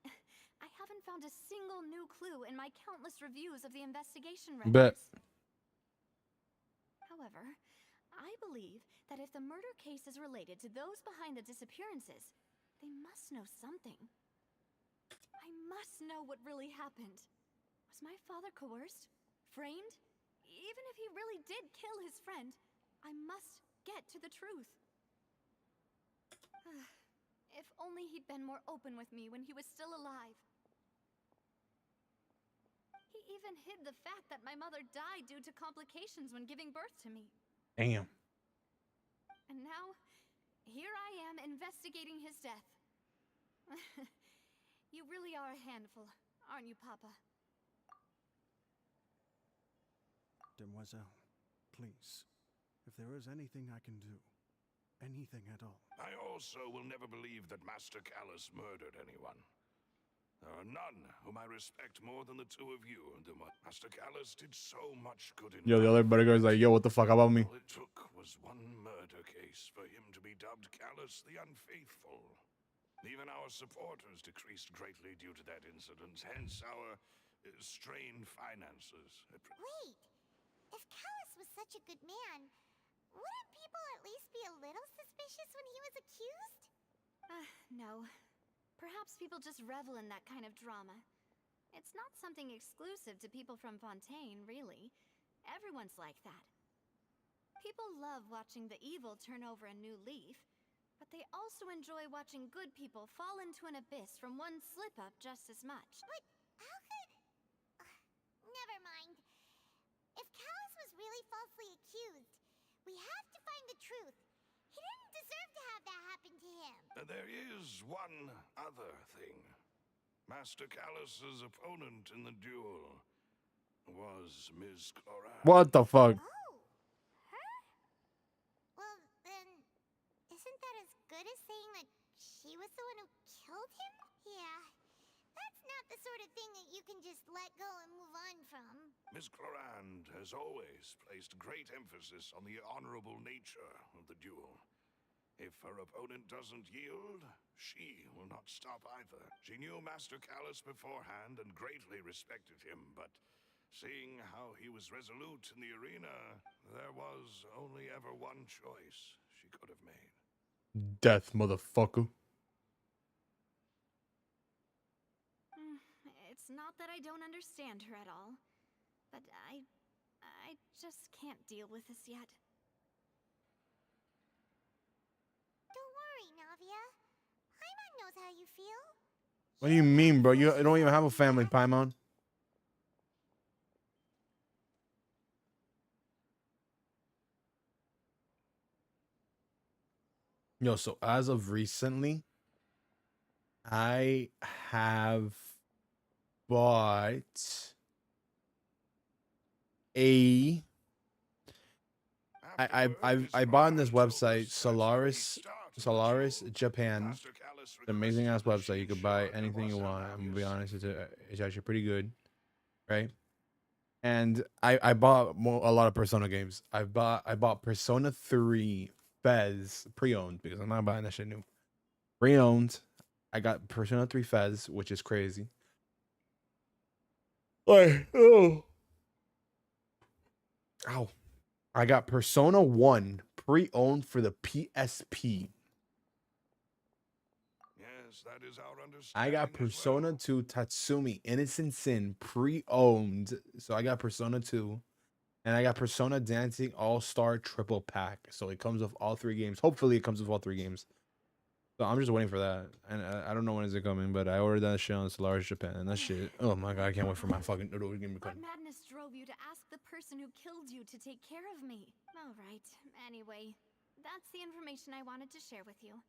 S7: I haven't found a single new clue in my countless reviews of the investigation
S1: Bet.
S7: records. However, I believe that if the murder case is related to those behind the disappearances, they must know something. I must know what really happened. Was my father coerced? Framed? Even if he really did kill his friend, I must get to the truth. If only he'd been more open with me when he was still alive. He even hid the fact that my mother died due to complications when giving birth to me.
S1: Damn.
S7: And now, here I am investigating his death. You really are a handful, aren't you, Papa?
S4: Demoiselle, please, if there is anything I can do, anything at all.
S5: I also will never believe that Master Callus murdered anyone. There are none whom I respect more than the two of you. Master Callus did so much good in
S1: Yo, the other
S5: life.
S1: bodyguard's like, yo, what the fuck about me?
S5: All it took was one murder case for him to be dubbed Callus the Unfaithful. Even our supporters decreased greatly due to that incident, hence our strained finances.
S6: Wait, if Callus was such a good man, wouldn't people at least be a little suspicious when he was accused?
S7: No. Perhaps people just revel in that kind of drama. It's not something exclusive to people from Fontaine, really. Everyone's like that. People love watching the evil turn over a new leaf, but they also enjoy watching good people fall into an abyss from one slip-up just as much.
S6: But how could... never mind. If Callus was really falsely accused, we have to find the truth. He didn't deserve to have that happen to him.
S5: There is one other thing. Master Callus's opponent in the duel was Ms. Cloran.
S1: What the fuck?
S6: Oh, her? Well, then, isn't that as good as saying that she was the one who killed him? Yeah, that's not the sort of thing that you can just let go and move on from.
S5: Ms. Cloran has always placed great emphasis on the honorable nature of the duel. If her opponent doesn't yield, she will not stop either. She knew Master Callus beforehand and greatly respected him, but seeing how he was resolute in the arena, there was only ever one choice she could have made.
S1: Death, motherfucker.
S7: It's not that I don't understand her at all, but I just can't deal with this yet.
S6: Don't worry, Navia. Paimon knows how you feel.
S1: What do you mean, bro? You don't even have a family, Paimon. Yo, so as of recently, I have bought I bought on this website Solaris Japan. It's an amazing ass website. You could buy anything you want. I'm gonna be honest, it's actually pretty good, right? And I bought a lot of Persona games. I bought Persona 3 Fez pre-owned because I'm not buying that shit new. Pre-owned. I got Persona 3 Fez, which is crazy. Like, oh. Ow. I got Persona 1 pre-owned for the PSP.
S5: Yes, that is our understanding.
S1: I got Persona
S5: well.
S1: 2 Tatsumi Innocent Sin pre-owned. So I got Persona 2. And I got Persona Dancing All-Star Triple Pack. So it comes with all 3 games. Hopefully it comes with all 3 games. So I'm just waiting for that. And I don't know when is it coming, but I ordered that shit on Solaris Japan. And that shit, oh my god, I can't wait for my fucking noodle game to
S7: What
S1: come.
S7: madness drove you to ask the person who killed you to take care of me? All right. Anyway, that's the information I wanted to share with you.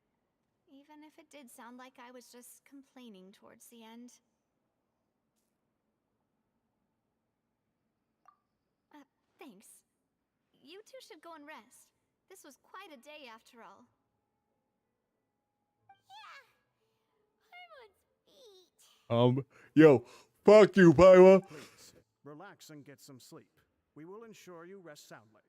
S7: Even if it did sound like I was just complaining towards the end. Thanks. You two should go and rest. This was quite a day after all.
S6: Yeah. Paimon's feet.
S1: Yo, fuck you, Paima.
S4: Please, relax and get some sleep. We will ensure you rest soundly.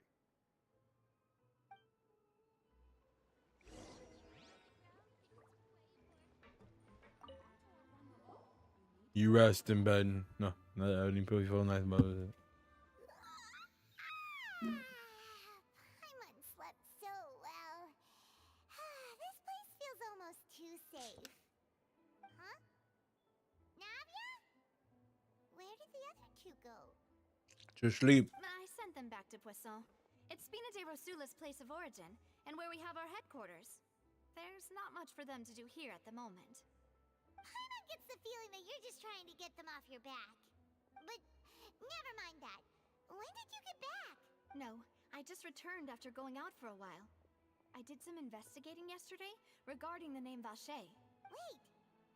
S1: You rest in bed. No, I didn't put you feel nice about it.
S6: Paimon slept so well. This place feels almost too safe. Huh? Navia? Where did the other two go?
S1: Just sleep.
S7: I sent them back to Poisson. It's Spina de Rosula's place of origin, and where we have our headquarters. There's not much for them to do here at the moment.
S6: Paimon gets the feeling that you're just trying to get them off your back. But never mind that. When did you get back?
S7: No, I just returned after going out for a while. I did some investigating yesterday regarding the name Vache.
S6: Wait,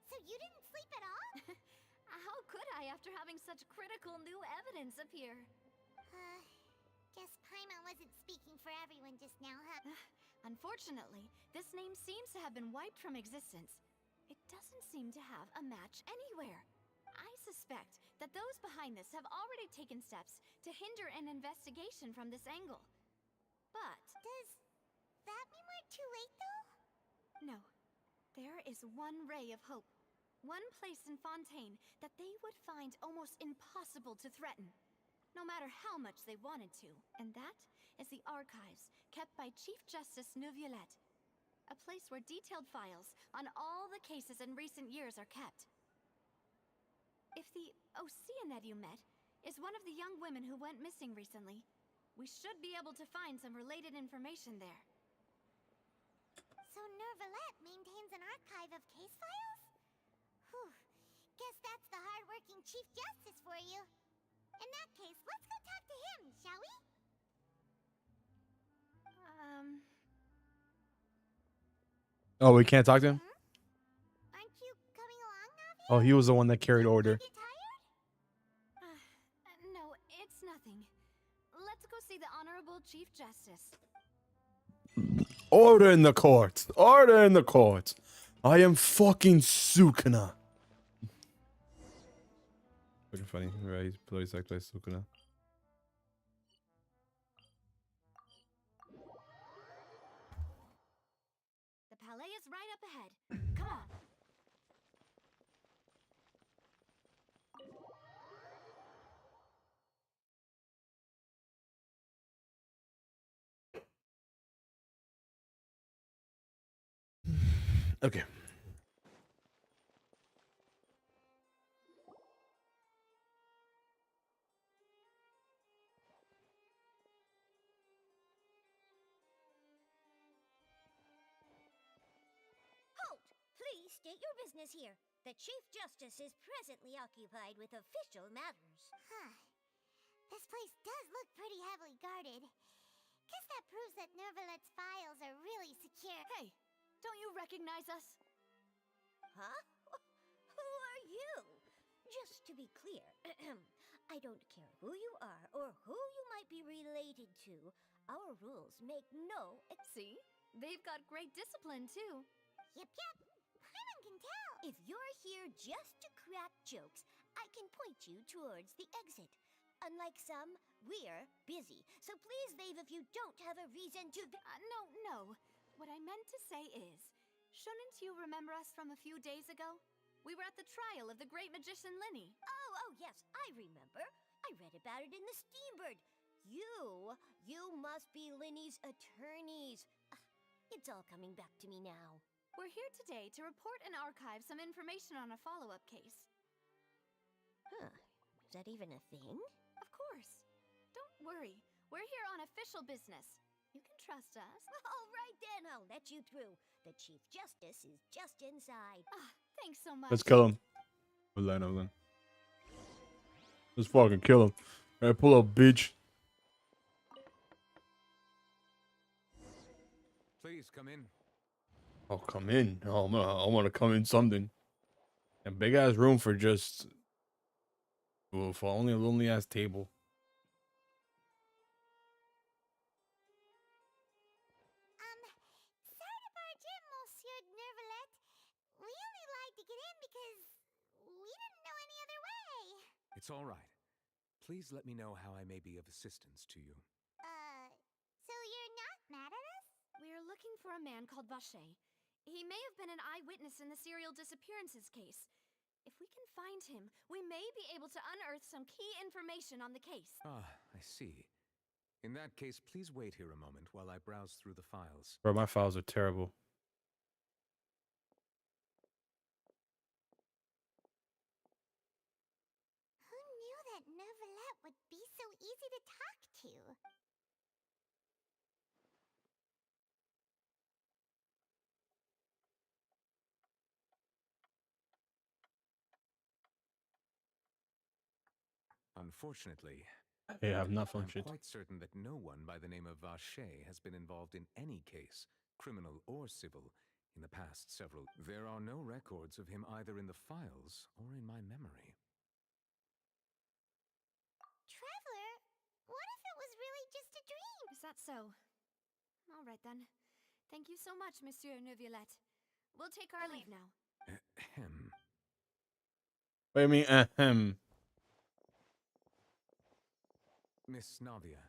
S6: so you didn't sleep at all?
S7: How could I after having such critical new evidence appear?
S6: Guess Paimon wasn't speaking for everyone just now, huh?
S7: Unfortunately, this name seems to have been wiped from existence. It doesn't seem to have a match anywhere. I suspect that those behind this have already taken steps to hinder an investigation from this angle. But...
S6: Does that mean we're too late, though?
S7: no. There is one ray of hope. One place in Fontaine that they would find almost impossible to threaten, no matter how much they wanted to. And that is the archives kept by Chief Justice Neuvillette. A place where detailed files on all the cases in recent years are kept. If the Oceanette you met is one of the young women who went missing recently, we should be able to find some related information there.
S6: So Neuvillette maintains an archive of case files? Whew. Guess that's the hard-working Chief Justice for you. In that case, let's go talk to him, shall we?
S1: Oh, we can't talk to him?
S6: Aren't you coming along, Navia?
S1: Oh, he was the one that carried order.
S6: Get tired?
S7: No, it's nothing. Let's go see the Honorable Chief Justice.
S1: Order in the court. Order in the court. I am fucking Sukuna. Fucking funny, right? He's plays like Sukuna.
S7: The palais is right up ahead. Come on.
S1: Okay.
S6: Halt! Please state your business here. The Chief Justice is presently occupied with official matters. Huh. This place does look pretty heavily guarded. Guess that proves that Neuvillette's files are really secure.
S7: Hey, don't you recognize us?
S6: Huh? Who are you? Just to be clear, I don't care who you are or who you might be related to. Our rules make no
S7: See? They've got great discipline, too.
S6: Yep. Paimon can tell. If you're here just to crack jokes, I can point you towards the exit. Unlike some, we're busy. So please leave if you don't have a reason to...
S7: No. What I meant to say is, shouldn't you remember us from a few days ago? We were at the trial of the great magician Linny.
S6: Oh, yes, I remember. I read about it in the Steambird. You must be Linny's attorneys. It's all coming back to me now.
S7: We're here today to report and archive some information on a follow-up case.
S6: Huh. Is that even a thing?
S7: Of course. Don't worry. We're here on official business. You can trust us.
S6: All right, then. I'll let you through. The Chief Justice is just inside.
S7: Thanks so much.
S1: Let's kill him. Hold on. Let's fucking kill him. Alright, pull up, bitch.
S8: Please come in.
S1: Oh, come in. Oh, I want to come in something. A big ass room for just, well, for only a lonely ass table.
S6: Sorry to barge in, Monsieur Nervalet. We only lied to get in because we didn't know any other way.
S8: It's all right. Please let me know how I may be of assistance to you.
S6: So you're not mad at us?
S7: We're looking for a man called Vacher. He may have been an eyewitness in the serial disappearances case. If we can find him, we may be able to unearth some key information on the case.
S8: Ah, I see. In that case, please wait here a moment while I browse through the files.
S1: Bro, my files are terrible.
S6: Who knew that Nervalet would be so easy to talk to?
S8: Unfortunately,
S1: They have not
S8: I'm
S1: functioned.
S8: quite certain that no one by the name of Vacher has been involved in any case, criminal or civil, in the past several. There are no records of him either in the files or in my memory.
S6: Traveler, what if it was really just a dream?
S7: Is that so? All right then. Thank you so much, Monsieur Neuvillette. We'll take our leave now.
S8: Ahem.
S1: What do you mean, ahem?
S8: Miss Navia,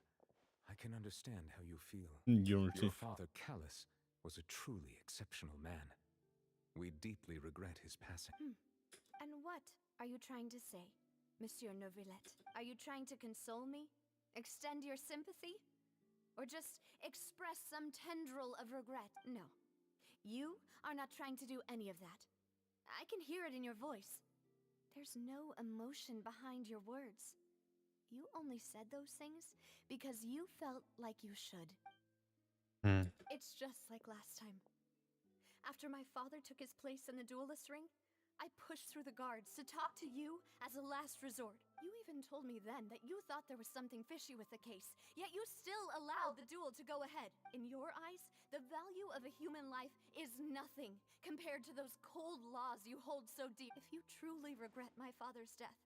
S8: I can understand how you feel.
S1: You
S8: Your father, Callus, was a truly exceptional man. We deeply regret his passing.
S7: And what are you trying to say, Monsieur Neuvillette? Are you trying to console me? Extend your sympathy? Or just express some tendril of regret? No. You are not trying to do any of that. I can hear it in your voice. There's no emotion behind your words. You only said those things because you felt like you should. It's just like last time. After my father took his place in the duelist ring, I pushed through the guards to talk to you as a last resort. You even told me then that you thought there was something fishy with the case, yet you still allowed the duel to go ahead. In your eyes, the value of a human life is nothing compared to those cold laws you hold so deep. If you truly regret my father's death,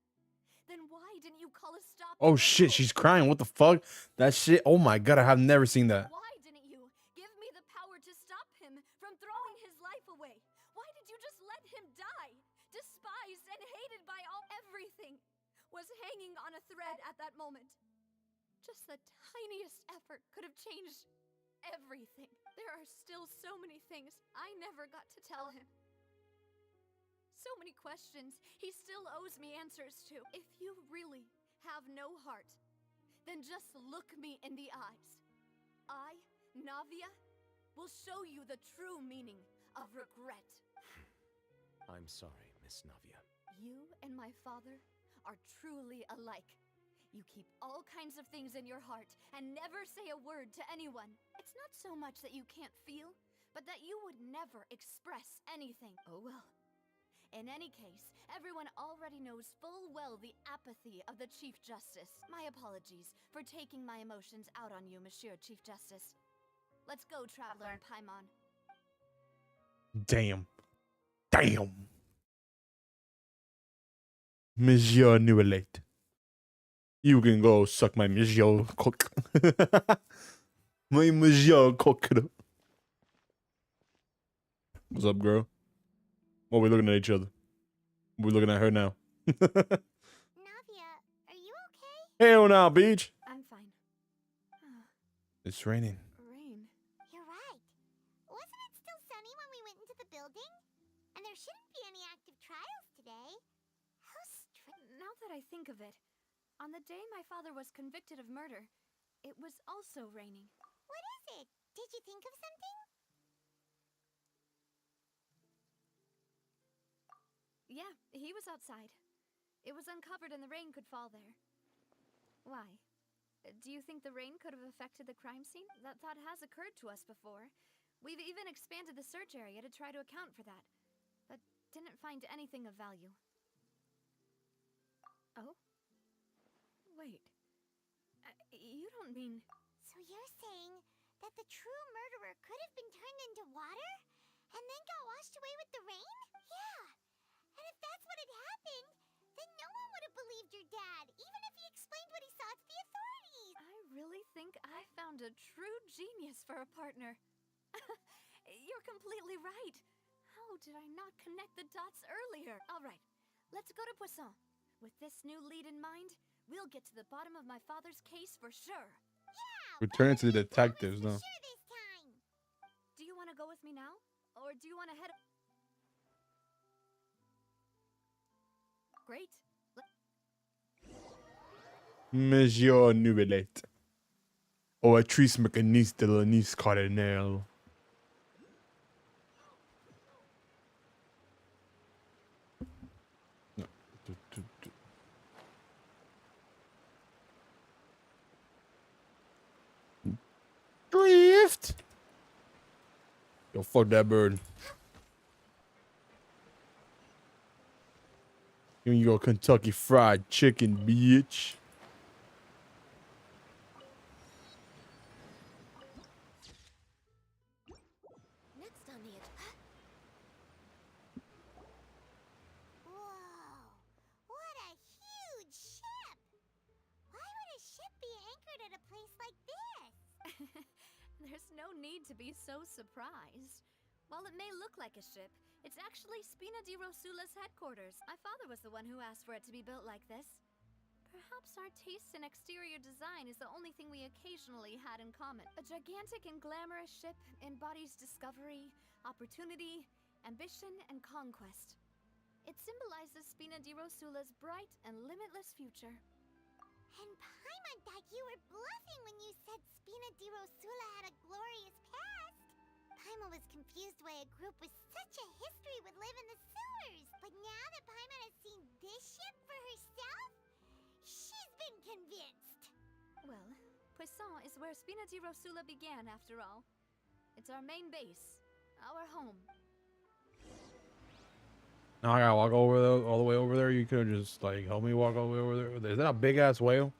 S7: then why didn't you call a stop to
S1: Oh
S7: the
S1: shit,
S7: duel?
S1: she's crying. What the fuck? That shit. Oh my god, I have never seen that.
S7: Why didn't you give me the power to stop him from throwing his life away? Why did you just let him die? Despised and hated by all. Everything was hanging on a thread at that moment. Just the tiniest effort could have changed everything. There are still so many things I never got to tell him. So many questions he still owes me answers to. If you really have no heart, then just look me in the eyes. I, Navia, will show you the true meaning of regret.
S8: I'm sorry, Miss Navia.
S7: You and my father are truly alike. You keep all kinds of things in your heart and never say a word to anyone. It's not so much that you can't feel, but that you would never express anything. Oh well. In any case, everyone already knows full well the apathy of the Chief Justice. My apologies for taking my emotions out on you, Monsieur Chief Justice. Let's go, Traveler and Paimon.
S1: Damn. Damn. Monsieur Neuvillette. You can go suck my Monsieur cock. My Monsieur cock. What's up, girl? What are we looking at each other? We're looking at her now.
S6: Navia, are you okay?
S1: Hell no, beach.
S7: I'm fine.
S1: It's raining.
S7: Rain.
S6: You're right. Wasn't it still sunny when we went into the building? And there shouldn't be any active trials today. How strange.
S7: Now that I think of it, on the day my father was convicted of murder, it was also raining.
S6: What is it? Did you think of something?
S7: Yeah, he was outside. It was uncovered and the rain could fall there. Why? Do you think the rain could have affected the crime scene? That thought has occurred to us before. We've even expanded the search area to try to account for that, but didn't find anything of value. Oh? Wait. You don't mean...
S6: So you're saying that the true murderer could have been turned into water and then got washed away with the rain? Yeah. And if that's what had happened, then no one would have believed your dad, even if he explained what he saw to the authorities.
S7: I really think I found a true genius for a partner. You're completely right. How did I not connect the dots earlier? All right, let's go to Poisson. With this new lead in mind, we'll get to the bottom of my father's case for sure.
S6: Yeah,
S1: We're turning to the
S6: promise
S1: detectives
S6: for
S1: now.
S6: sure this time.
S7: Do you want to go with me now? Or do you want to head... Great.
S1: Monsieur Nouvellette. Ou actrice mécaniste de l'Anis Cardinal. Drift! Yo, fuck that bird. Give me your Kentucky Fried Chicken, bitch.
S7: Next on the
S6: Whoa, what a huge ship! Why would a ship be anchored at a place like this?
S7: There's no need to be so surprised. While it may look like a ship, it's actually Spina di Rosula's headquarters. My father was the one who asked for it to be built like this. Perhaps our taste in exterior design is the only thing we occasionally had in common. A gigantic and glamorous ship embodies discovery, opportunity, ambition, and conquest. It symbolizes Spina di Rosula's bright and limitless future.
S6: And Paimon thought you were bluffing when you said Spina di Rosula had a glorious past. Paimon was confused why a group with such a history would live in the sewers. But now that Paimon has seen this ship for herself, she's been convinced.
S7: Well, Poisson is where Spina di Rosula began, after all. It's our main base, our home.
S1: Now I gotta walk over there, all the way over there. You could just like help me walk all the way over there. Is that a big ass whale?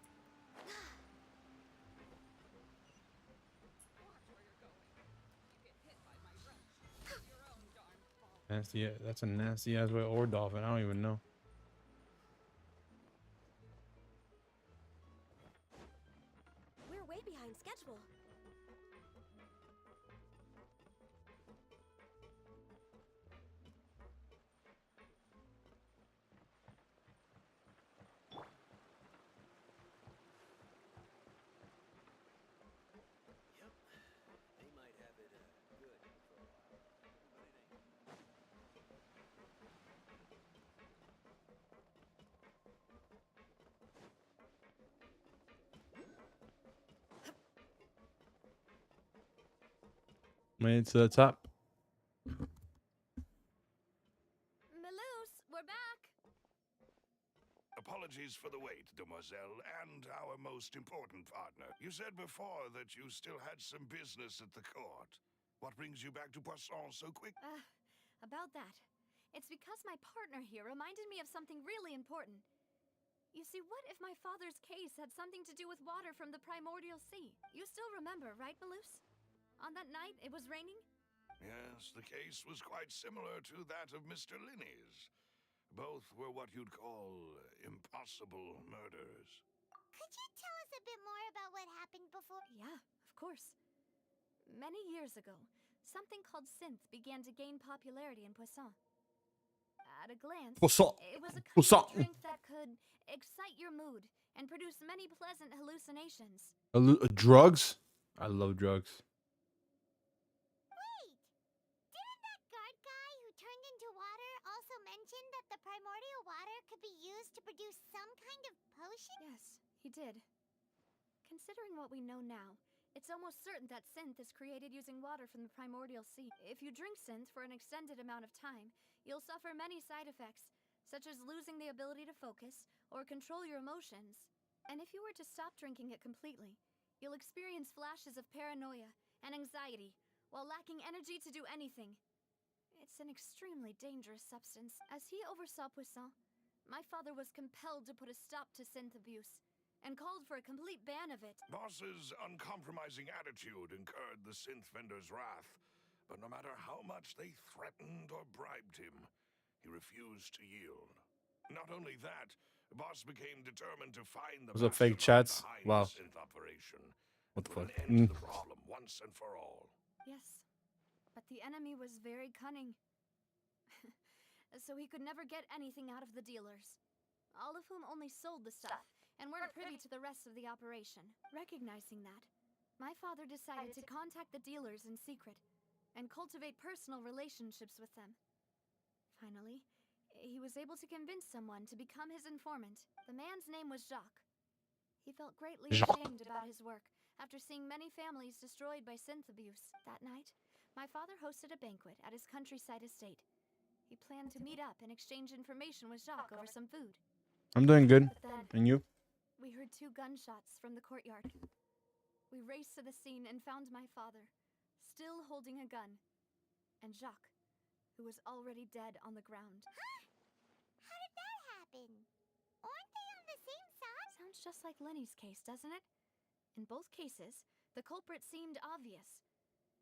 S1: Nasty. That's a nasty ass whale or dolphin. I don't even know.
S7: We're way behind schedule.
S9: They might have it good for a while, but it ain't.
S1: Made it to the top.
S7: Malouse, we're back!
S5: Apologies for the wait, demoiselle, and our most important partner. You said before that you still had some business at the court. What brings you back to Poisson so quick?
S7: About that. It's because my partner here reminded me of something really important. You see, what if my father's case had something to do with water from the primordial sea? You still remember, right, Malouse? On that night, it was raining?
S5: Yes, the case was quite similar to that of Mr. Linney's. Both were what you'd call impossible murders.
S6: Could you tell us a bit more about what happened before?
S7: Yeah, of course. Many years ago, something called synth began to gain popularity in Poisson. At a glance,
S1: Poisson.
S7: it was a kind
S1: Poisson.
S7: of drink that could excite your mood and produce many pleasant hallucinations.
S1: Drugs? I love drugs.
S6: Wait! Didn't that guard guy who turned into water also mention that the primordial water could be used to produce some kind of potion?
S7: Yes, he did. Considering what we know now, it's almost certain that synth is created using water from the primordial sea. If you drink synth for an extended amount of time, you'll suffer many side effects, such as losing the ability to focus or control your emotions. And if you were to stop drinking it completely, you'll experience flashes of paranoia and anxiety while lacking energy to do anything. It's an extremely dangerous substance. As he oversaw Poisson, my father was compelled to put a stop to synth abuse. and called for a complete ban of it.
S5: Boss's uncompromising attitude incurred the synth vendor's wrath, but no matter how much they threatened or bribed him, he refused to yield. Not only that, Boss became determined to find the
S1: Those are fake
S5: mastermind
S1: chats.
S5: behind
S1: Wow.
S5: the synth operation
S1: What
S5: and
S1: the
S5: put
S1: fuck?
S5: an end to the problem once and for all.
S7: Yes, but the enemy was very cunning. So he could never get anything out of the dealers, all of whom only sold the stuff and weren't privy to the rest of the operation. Recognizing that, my father decided to contact the dealers in secret and cultivate personal relationships with them. Finally, he was able to convince someone to become his informant. The man's name was Jacques. He felt greatly ashamed about his work after seeing many families destroyed by synth abuse. That night, my father hosted a banquet at his countryside estate. He planned to meet up and exchange information with Jacques over some food.
S1: I'm doing good.
S7: But then,
S1: And you?
S7: we heard 2 gunshots from the courtyard. We raced to the scene and found my father, still holding a gun, and Jacques, who was already dead on the ground.
S6: How did that happen? Aren't they on the same side?
S7: Sounds just like Lenny's case, doesn't it? In both cases, the culprit seemed obvious,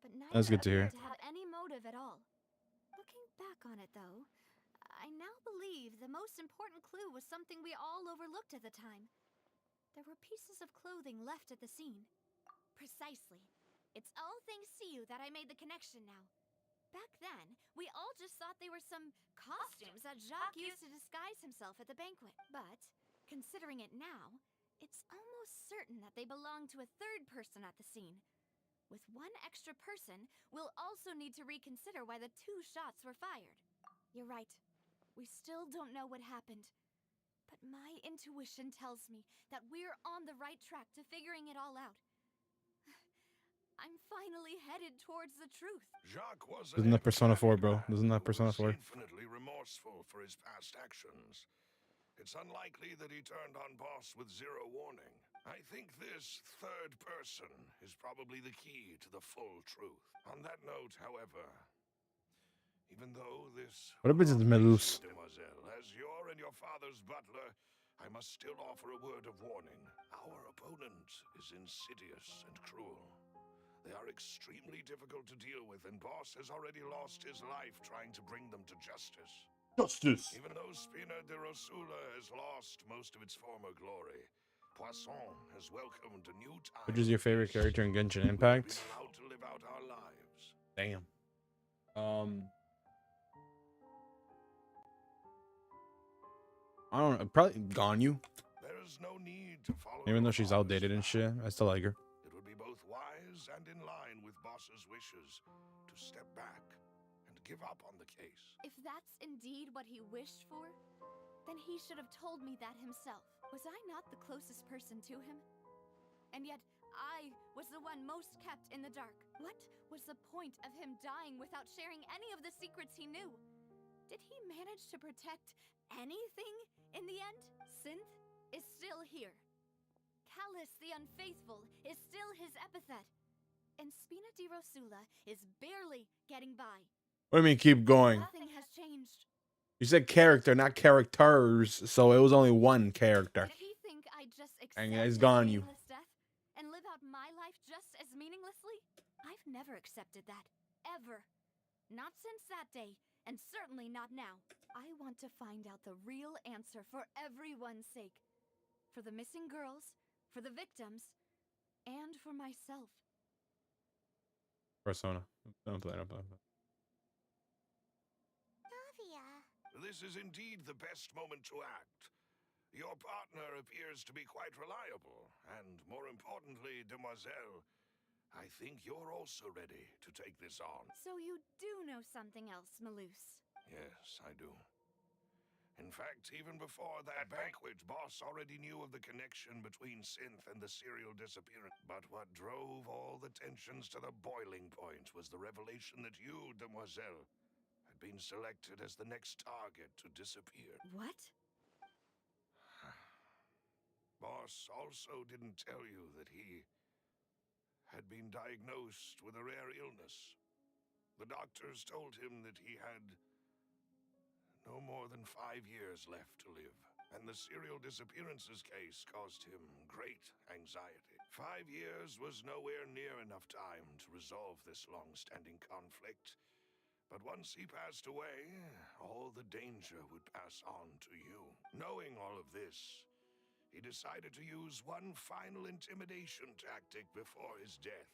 S7: but neither
S1: That's good to hear.
S7: appeared to have any motive at all. Looking back on it, though, I now believe the most important clue was something we all overlooked at the time. There were pieces of clothing left at the scene.
S2: Precisely. It's all thanks to you that I made the connection now. Back then, we all just thought they were some costumes that Jacques used to disguise himself at the banquet. But, considering it now, it's almost certain that they belong to a third person at the scene. With one extra person, we'll also need to reconsider why the 2 shots were fired.
S7: You're right. We still don't know what happened. But my intuition tells me that we're on the right track to figuring it all out. I'm finally headed towards the truth.
S5: Jacques was
S1: Isn't that Persona 4, bro? Isn't that Persona 4?
S5: Infinitely remorseful for his past actions. It's unlikely that he turned on Boss with zero warning. I think this third person is probably the key to the full truth. On that note, however, even though this
S1: What happens
S5: will
S1: to
S5: not
S1: Melus?
S5: face you, Demoiselle, as your and your father's butler, I must still offer a word of warning. Our opponent is insidious and cruel. They are extremely difficult to deal with, and Boss has already lost his life trying to bring them to justice.
S1: Justice.
S5: Even though Spina de Rosula has lost most of its former glory, Poisson has welcomed a new time.
S1: Which is your favorite character in Genshin
S5: We've
S1: Impact?
S5: been allowed to live out our lives.
S1: Damn. I don't know. Probably Ganyu.
S5: There is no need to follow.
S1: Even
S5: your
S1: though she's
S5: father's
S1: outdated and
S5: path.
S1: shit, I still like her.
S5: It would be both wise and in line with Boss's wishes to step back and give up on the case.
S7: If that's indeed what he wished for, then he should have told me that himself. Was I not the closest person to him? And yet, I was the one most kept in the dark. What was the point of him dying without sharing any of the secrets he knew? Did he manage to protect anything in the end? Synth is still here. Callus the Unfaithful is still his epithet. And Spina di Rosula is barely getting by.
S1: What do you mean keep going?
S7: Nothing has changed.
S1: You said character, not characters, so it was only one character.
S7: Did he think I'd just accept
S1: And it's
S7: his
S1: gone, you.
S7: meaningless death and live out my life just as meaninglessly? I've never accepted that. Ever. Not since that day, and certainly not now. I want to find out the real answer for everyone's sake. For the missing girls, for the victims, and for myself.
S1: Persona. Don't play.
S6: Davia.
S5: This is indeed the best moment to act. Your partner appears to be quite reliable, and more importantly, Demoiselle, I think you're also ready to take this on.
S7: So you do know something else, Melus.
S5: Yes, I do. In fact, even before that banquet, Boss already knew of the connection between Synth and the serial disappearance. But what drove all the tensions to the boiling point was the revelation that you, Demoiselle, had been selected as the next target to disappear.
S7: What?
S5: Boss also didn't tell you that he had been diagnosed with a rare illness. The doctors told him that he had no more than 5 years left to live. and the serial disappearances case caused him great anxiety. 5 years was nowhere near enough time to resolve this long-standing conflict. But once he passed away, all the danger would pass on to you. Knowing all of this, he decided to use one final intimidation tactic before his death.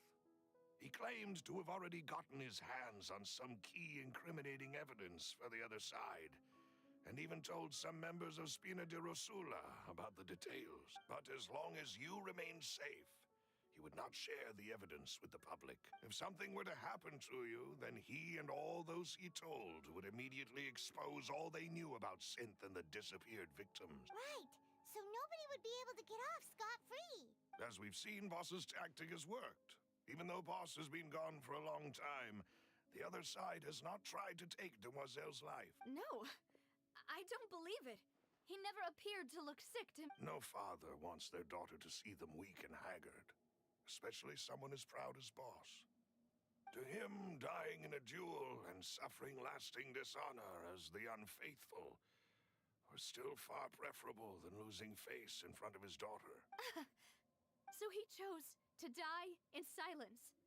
S5: He claimed to have already gotten his hands on some key incriminating evidence for the other side, and even told some members of Spina di Rosula about the details. But as long as you remained safe, he would not share the evidence with the public. If something were to happen to you, then he and all those he told would immediately expose all they knew about Synth and the disappeared victims.
S6: Right. So nobody would be able to get off scot-free.
S5: As we've seen, Boss's tactic has worked. Even though Boss has been gone for a long time, the other side has not tried to take Demoiselle's life.
S7: No, I don't believe it. He never appeared to look sick to...
S5: No father wants their daughter to see them weak and haggard, especially someone as proud as Boss. To him, dying in a duel and suffering lasting dishonor as the unfaithful was still far preferable than losing face in front of his daughter.
S7: So he chose to die in silence,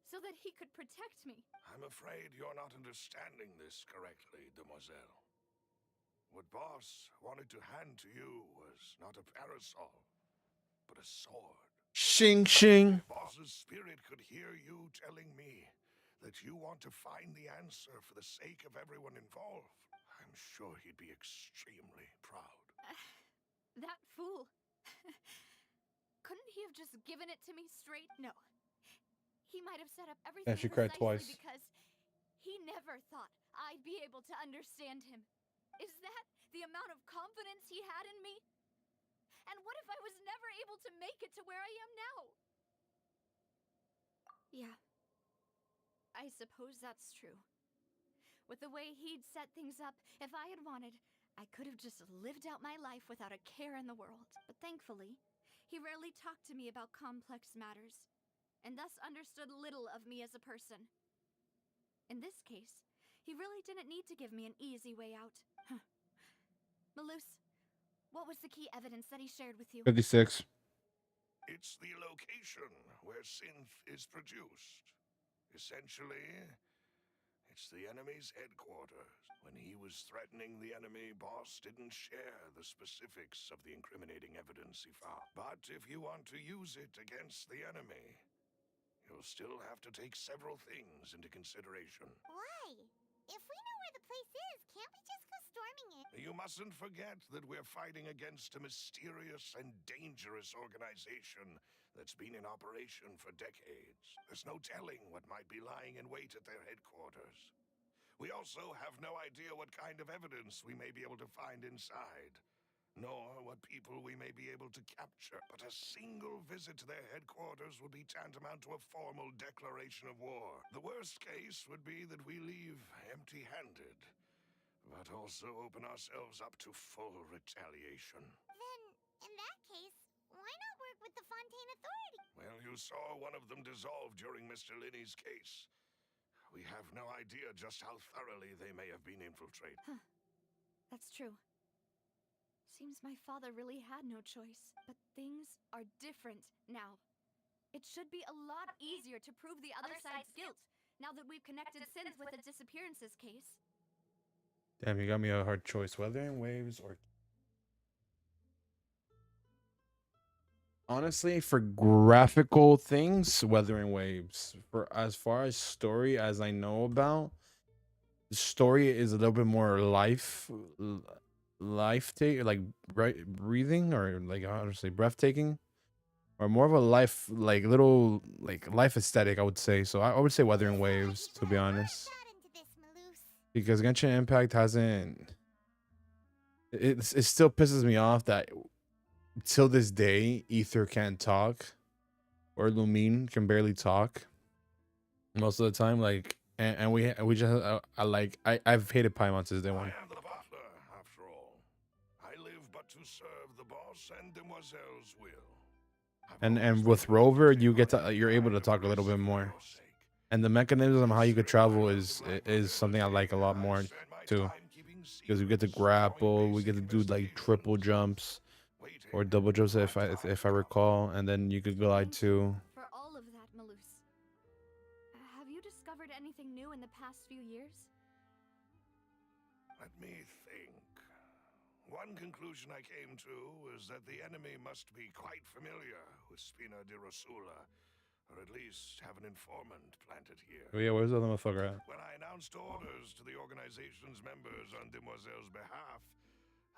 S7: so that he could protect me.
S5: I'm afraid you're not understanding this correctly, Demoiselle. What Boss wanted to hand to you was not a parasol, but a sword.
S1: Shing shing.
S5: If Boss's spirit could hear you telling me that you want to find the answer for the sake of everyone involved, I'm sure he'd be extremely proud.
S7: That fool. Couldn't he have just given it to me straight? No. He might have set up everything
S1: Yeah, she cried
S7: precisely
S1: twice.
S7: because he never thought I'd be able to understand him. Is that the amount of confidence he had in me? And what if I was never able to make it to where I am now? Yeah. I suppose that's true. With the way he'd set things up, if I had wanted, I could have just lived out my life without a care in the world. But thankfully, he rarely talked to me about complex matters, and thus understood little of me as a person. In this case, he really didn't need to give me an easy way out. Malus, what was the key evidence that he shared with you?
S1: 56.
S5: It's the location where Synth is produced. Essentially, it's the enemy's headquarters. When he was threatening the enemy, Boss didn't share the specifics of the incriminating evidence he found. But if you want to use it against the enemy, you'll still have to take several things into consideration.
S6: Why? If we know where the place is, can't we just go storming it?
S5: You mustn't forget that we're fighting against a mysterious and dangerous organization that's been in operation for decades. There's no telling what might be lying in wait at their headquarters. We also have no idea what kind of evidence we may be able to find inside, nor what people we may be able to capture. But a single visit to their headquarters would be tantamount to a formal declaration of war. The worst case would be that we leave empty-handed, but also open ourselves up to full retaliation.
S6: Then, in that case, why not work with the Fontaine Authority?
S5: Well, you saw one of them dissolve during Mr. Linney's case. We have no idea just how thoroughly they may have been infiltrated.
S7: That's true. Seems my father really had no choice. But things are different now. It should be a lot easier to prove the other side's guilt, now that we've connected Synth with the disappearances case.
S1: Damn, you got me a hard choice. Weathering Waves or... Honestly, for graphical things, Weathering Waves. For as far as story as I know about, the story is a little bit more breathing, or like how to say breathtaking, or more of a life life aesthetic, I would say. So I would say Weathering Waves, to be honest,
S6: Thought into this, Malus.
S1: because Genshin Impact hasn't. It still pisses me off that till this day Ether can't talk, or Lumine can barely talk most of the time. Like, and we just I've hated Paimon since day
S5: I
S1: one.
S5: am the butler, after all. I live but to serve the boss and Demoiselle's will. I've
S1: And
S5: always
S1: with
S5: been
S1: Rover,
S5: able
S1: you
S5: to
S1: get
S5: take
S1: to you're able to
S5: my
S1: talk a little bit
S5: risk for
S1: more,
S5: your sake.
S1: and the mechanism how you could travel is something I like a lot more
S5: I spend my
S1: too.
S5: time keeping
S1: because we get to
S5: secrets, knowing
S1: grapple, we
S5: basic
S1: get to do like triple
S5: investigations,
S1: jumps
S5: waiting
S1: or double jumps
S5: for
S1: if
S5: our
S1: I
S5: time to
S1: recall, and then you could glide
S7: Thank you
S1: too.
S7: for all of that, Malus. Have you discovered anything new in the past few years?
S5: Let me think. One conclusion I came to was that the enemy must be quite familiar with Spina di Rosula, or at least have an informant planted here.
S1: Oh yeah, where's the other motherfucker at?
S5: When I announced orders to the organization's members on Demoiselle's behalf,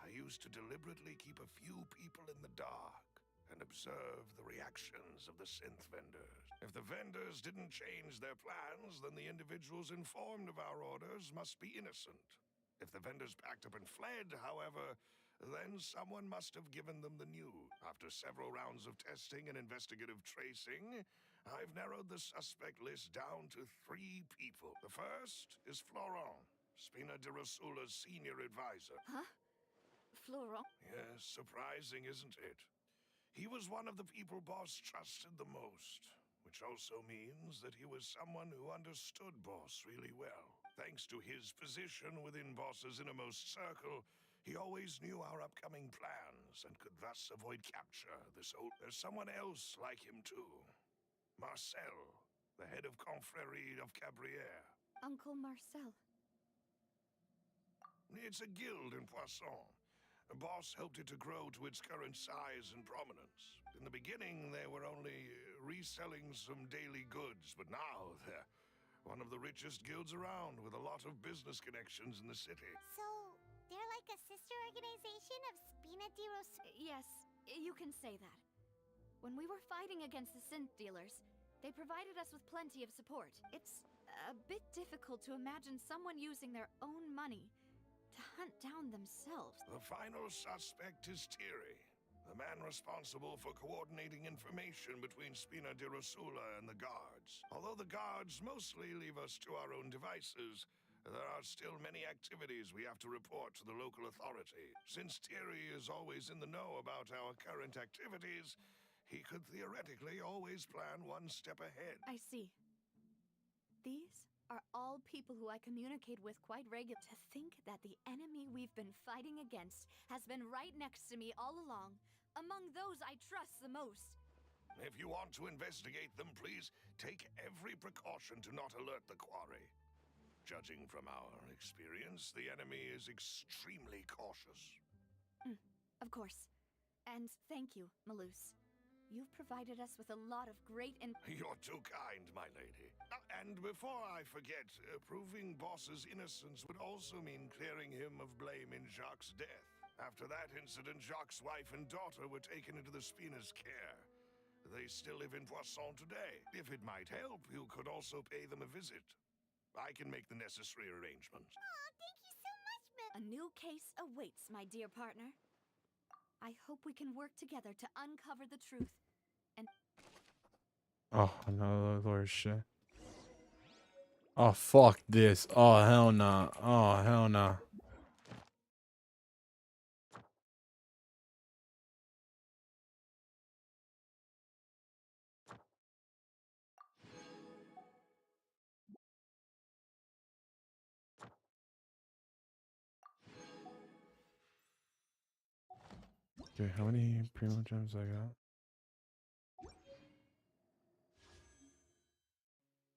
S5: I used to deliberately keep a few people in the dark and observe the reactions of the synth vendors. If the vendors didn't change their plans, then the individuals informed of our orders must be innocent. If the vendors packed up and fled, however, then someone must have given them the news. After several rounds of testing and investigative tracing, I've narrowed the suspect list down to 3 people. The first is Florent, Spina di Rosula's senior advisor.
S7: Huh? Florent?
S5: Yes, surprising, isn't it? He was one of the people Boss trusted the most, which also means that he was someone who understood Boss really well. Thanks to his position within Boss's innermost circle, he always knew our upcoming plans and could thus avoid capture. There's someone else like him too. Marcel, the head of Confrérie of Cabrières.
S7: Uncle Marcel.
S5: It's a guild in Poisson. Boss helped it to grow to its current size and prominence. In the beginning, they were only reselling some daily goods, but now they're one of the richest guilds around with a lot of business connections in the city.
S6: So, they're like a sister organization of Spina di Rosula.
S7: Yes, you can say that. When we were fighting against the synth dealers, they provided us with plenty of support. It's a bit difficult to imagine someone using their own money to hunt down themselves.
S5: The final suspect is Thierry, the man responsible for coordinating information between Spina di Rosula and the guards. Although the guards mostly leave us to our own devices, there are still many activities we have to report to the local authority. Since Thierry is always in the know about our current activities, he could theoretically always plan one step ahead.
S7: I see. These are all people who I communicate with quite regularly. To think that the enemy we've been fighting against has been right next to me all along, among those I trust the most.
S5: If you want to investigate them, please take every precaution to not alert the quarry. Judging from our experience, the enemy is extremely cautious.
S7: Of course. And thank you, Malus. You've provided us with a lot of great
S5: You're too kind, my lady. And before I forget, proving Boss's innocence would also mean clearing him of blame in Jacques' death. After that incident, Jacques' wife and daughter were taken into the Spina's care. They still live in Poisson today. If it might help, you could also pay them a visit. I can make the necessary arrangements.
S6: Aw, thank you so much,
S7: A new case awaits, my dear partner. I hope we can work together to uncover the truth.
S1: Oh no, Lord shit. Oh fuck this. Oh hell nah. Oh hell nah. Okay, how many primo gems I got?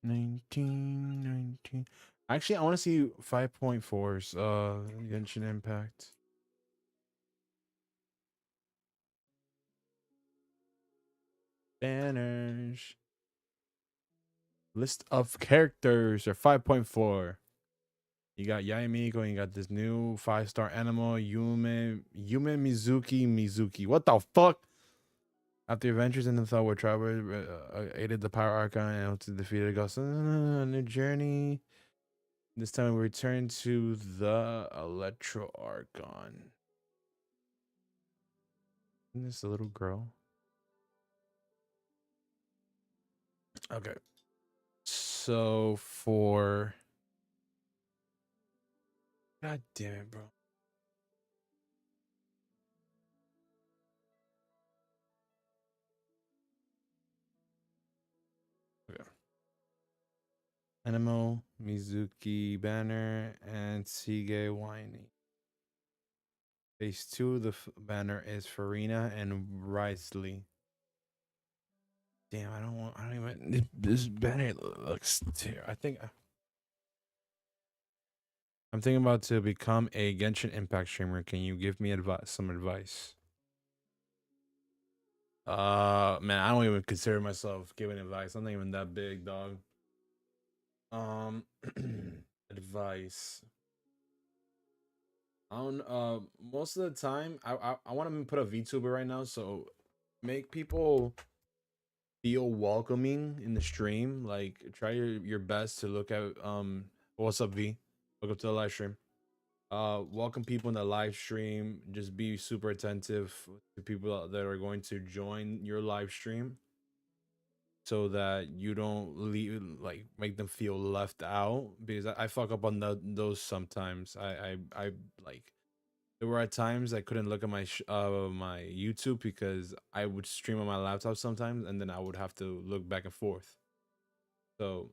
S1: 19. Actually, I want to see 5.4's Genshin Impact. Banners. List of characters are 5.4. You got Yaimiko, and you got this new 5-star animal, Yume Mizuki. What the fuck? After adventures in the thought where Traveler aided the Power Archon and to defeat a ghost on a new journey. This time we return to the Electro Archon. Isn't this a little girl? Okay. So for... God damn it, bro. Okay. Animo, Mizuki Banner, and Sige Whiny. Phase 2, the banner is Farina and Risley. Damn, I don't even. This banner looks I think I'm thinking about to become a Genshin Impact streamer. Can you give me some advice? Man, I don't even consider myself giving advice. I'm not even that big, dog. Advice. I don't. Most of the time, I want to put a VTuber right now, so make people feel welcoming in the stream. Like, try your best to look at what's up, V? Welcome to the live stream. Welcome people in the live stream. Just be super attentive to people that are going to join your live stream, so that you don't leave, like, make them feel left out, because I fuck up on those sometimes. I like, there were at times I couldn't look at my YouTube because I would stream on my laptop sometimes, and then I would have to look back and forth. So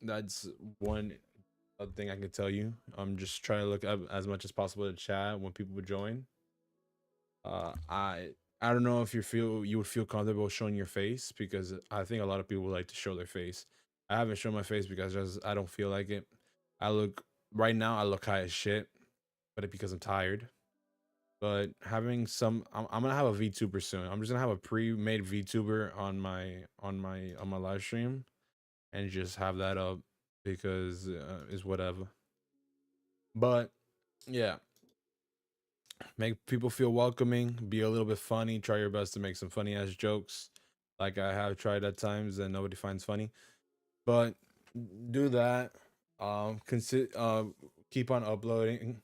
S1: that's one thing I can tell you. I'm just trying to look up as much as possible to chat when people would join. I don't know if you would feel comfortable showing your face, because I think a lot of people would like to show their face. I haven't shown my face because I don't feel like it. I look Right now I look high as shit, but it's because I'm tired. But having I'm gonna have a VTuber soon. I'm just gonna have a pre-made VTuber on my live stream, and just have that up, because it's whatever. But yeah, make people feel welcoming, be a little bit funny, try your best to make some funny ass jokes, like I have tried at times and nobody finds funny. But do that. Keep on uploading.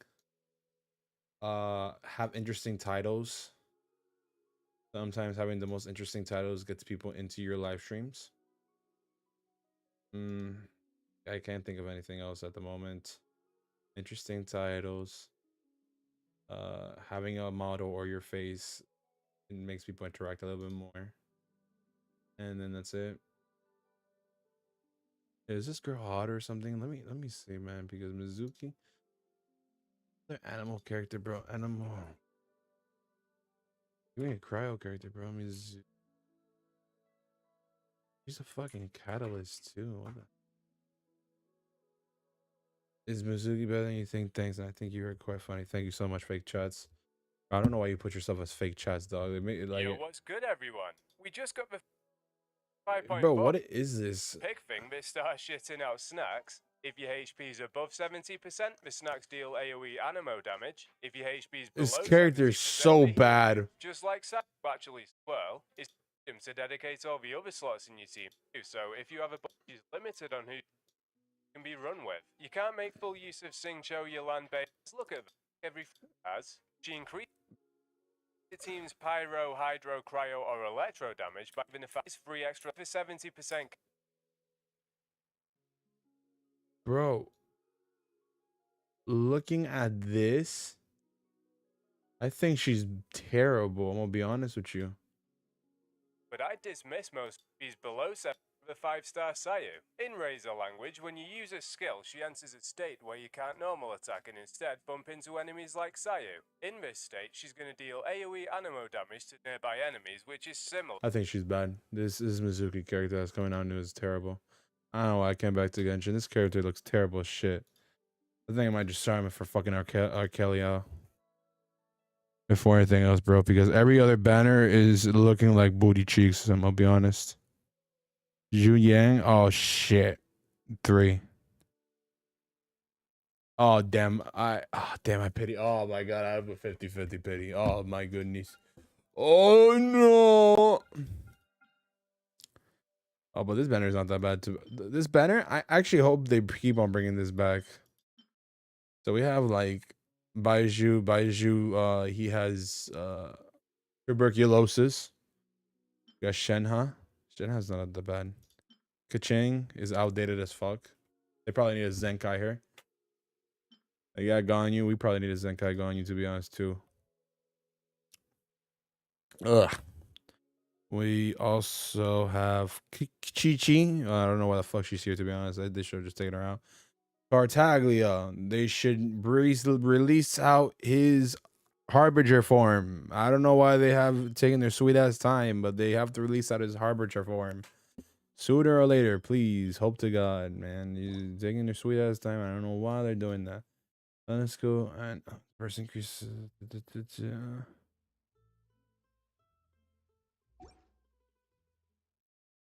S1: Have interesting titles. Sometimes having the most interesting titles gets people into your live streams. I can't think of anything else at the moment. Interesting titles. Having a model or your face, it makes people interact a little bit more. And then that's it. Is this girl hot or something? Let me see, man, because Mizuki, the animal character, bro. Animal. Give me a cryo character, bro. She's a fucking catalyst too. What the? Is Mizuki better than you think? Thanks. And I think you were quite funny. Thank you so much, fake chats. I don't know why you put yourself as fake chats, dog. It make, like,
S10: Yo, what's good, everyone? We just got the 5.4
S1: bro, what is this?
S10: pig thing that starts shitting out snacks. If your HP is above 70%, the snacks deal AoE animo damage. If your HP is below
S1: This character is
S10: 70%,
S1: so
S10: they heal
S1: bad.
S10: you. Just like Sam actually well, it's to dedicate all the other slots in your team too. So if you have a she's limited on who can be run with. You can't make full use of Singcho, your land base. Look at every has. She increased the team's pyro, hydro, cryo, or electro damage by giving the free extra for 70%.
S1: Bro, looking at this, I think she's terrible. I'm gonna be honest with you.
S10: But I dismiss most these below 7 with a 5-star Sayu. In Razor language, when you use a skill, she enters a state where you can't normal attack and instead bump into enemies like Sayu. In this state, she's going to deal AoE animo damage to nearby enemies, which is similar.
S1: I think she's bad. This Mizuki character that's coming out new is terrible. I don't know why I came back to Genshin. This character looks terrible as shit. I think I might just start him for fucking Arkelia before anything else, bro, because every other banner is looking like booty cheeks. I'm gonna be honest. Zhu Yang, oh shit, 3. Oh damn, I pity. Oh my god, I have a 50-50 pity. Oh my goodness. Oh no. Oh, but this banner is not that bad too. This banner, I actually hope they keep on bringing this back. So we have like Baiju, he has tuberculosis. We got Shenhe. Shenhe's not that bad. Kachang is outdated as fuck. They probably need a Zenkai here. They got Ganyu. We probably need a Zenkai Ganyu, to be honest, too. Ugh. We also have Chi-Chi. I don't know why the fuck she's here, to be honest. They should have just taken her out. Tartaglia. They should release out his Harbinger form. I don't know why they have taken their sweet ass time, but they have to release that as Harbinger form. Sooner or later, please. Hope to God, man. You're taking their sweet ass time. I don't know why they're doing that. Let's go and first increase.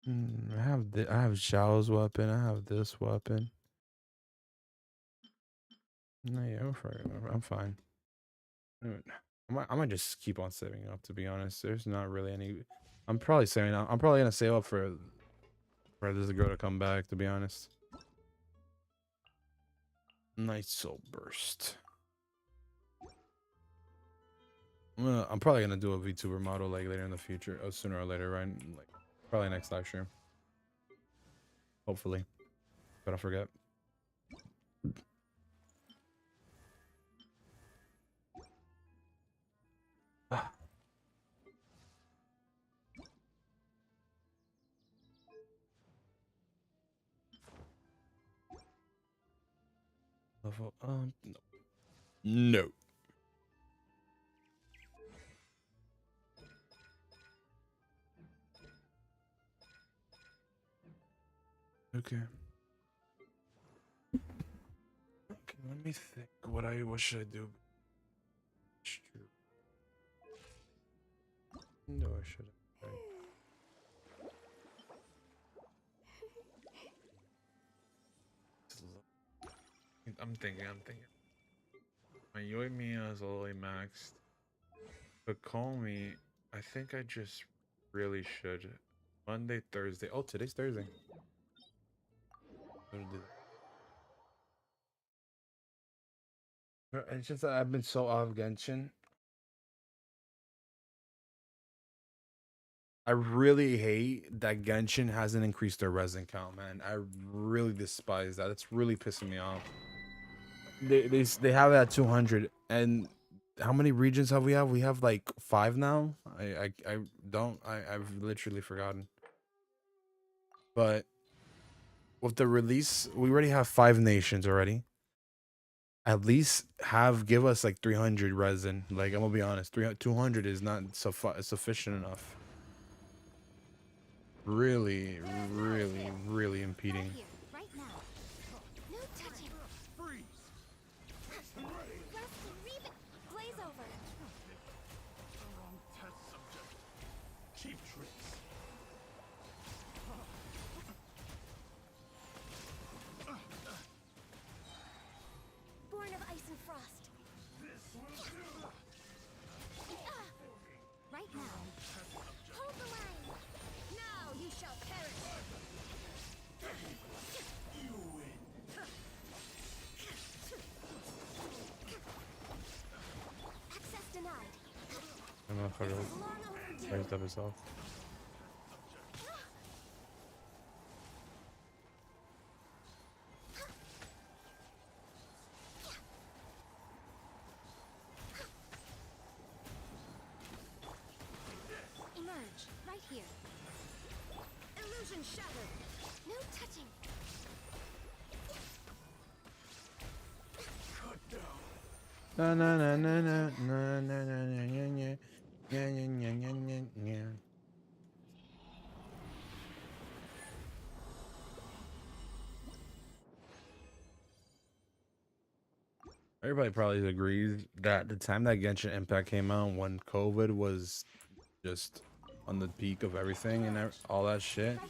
S1: I have Xiao's weapon. I have this weapon. No, yeah, I'm fine. I might just keep on saving up. To be honest, there's not really any. I'm probably saving up. I'm probably gonna save up for this girl to come back. To be honest, Night Soul Burst. I'm probably gonna do a VTuber model like later in the future, or sooner or later, right? Like probably next live stream, hopefully. But I forget. Level no. No. Okay. Okay, let me think. What should I do? No, I shouldn't. I'm thinking. My Yoimiya is all the way maxed. But call me. I think I just really should. Monday, Thursday. Oh, today's Thursday. I'm gonna do that. It's just that I've been so off Genshin. I really hate that Genshin hasn't increased their resin count, man. I really despise that. It's really pissing me off. They have it at 200, and how many regions have we have? We have like 5 now. I've literally forgotten. But with the release, we already have 5 nations already. At least give us like 300 resin. Like I'm gonna be honest, 200 is not sufficient enough. Really, really, really impeding.
S6: Right now. No touching. Freeze. Blaze over.
S4: Wrong test subject. Cheap tricks.
S6: Born of ice and frost. Right now. Hold the line. Now you shall perish.
S4: You win.
S6: Access denied.
S1: I'm not for it. Raised up itself.
S6: Emerge. Right here. Illusion shattered. No touching.
S1: Na na na na na na na na na na na. Everybody probably agrees that the time that Genshin Impact came out, when COVID was just on the peak of everything and all that shit,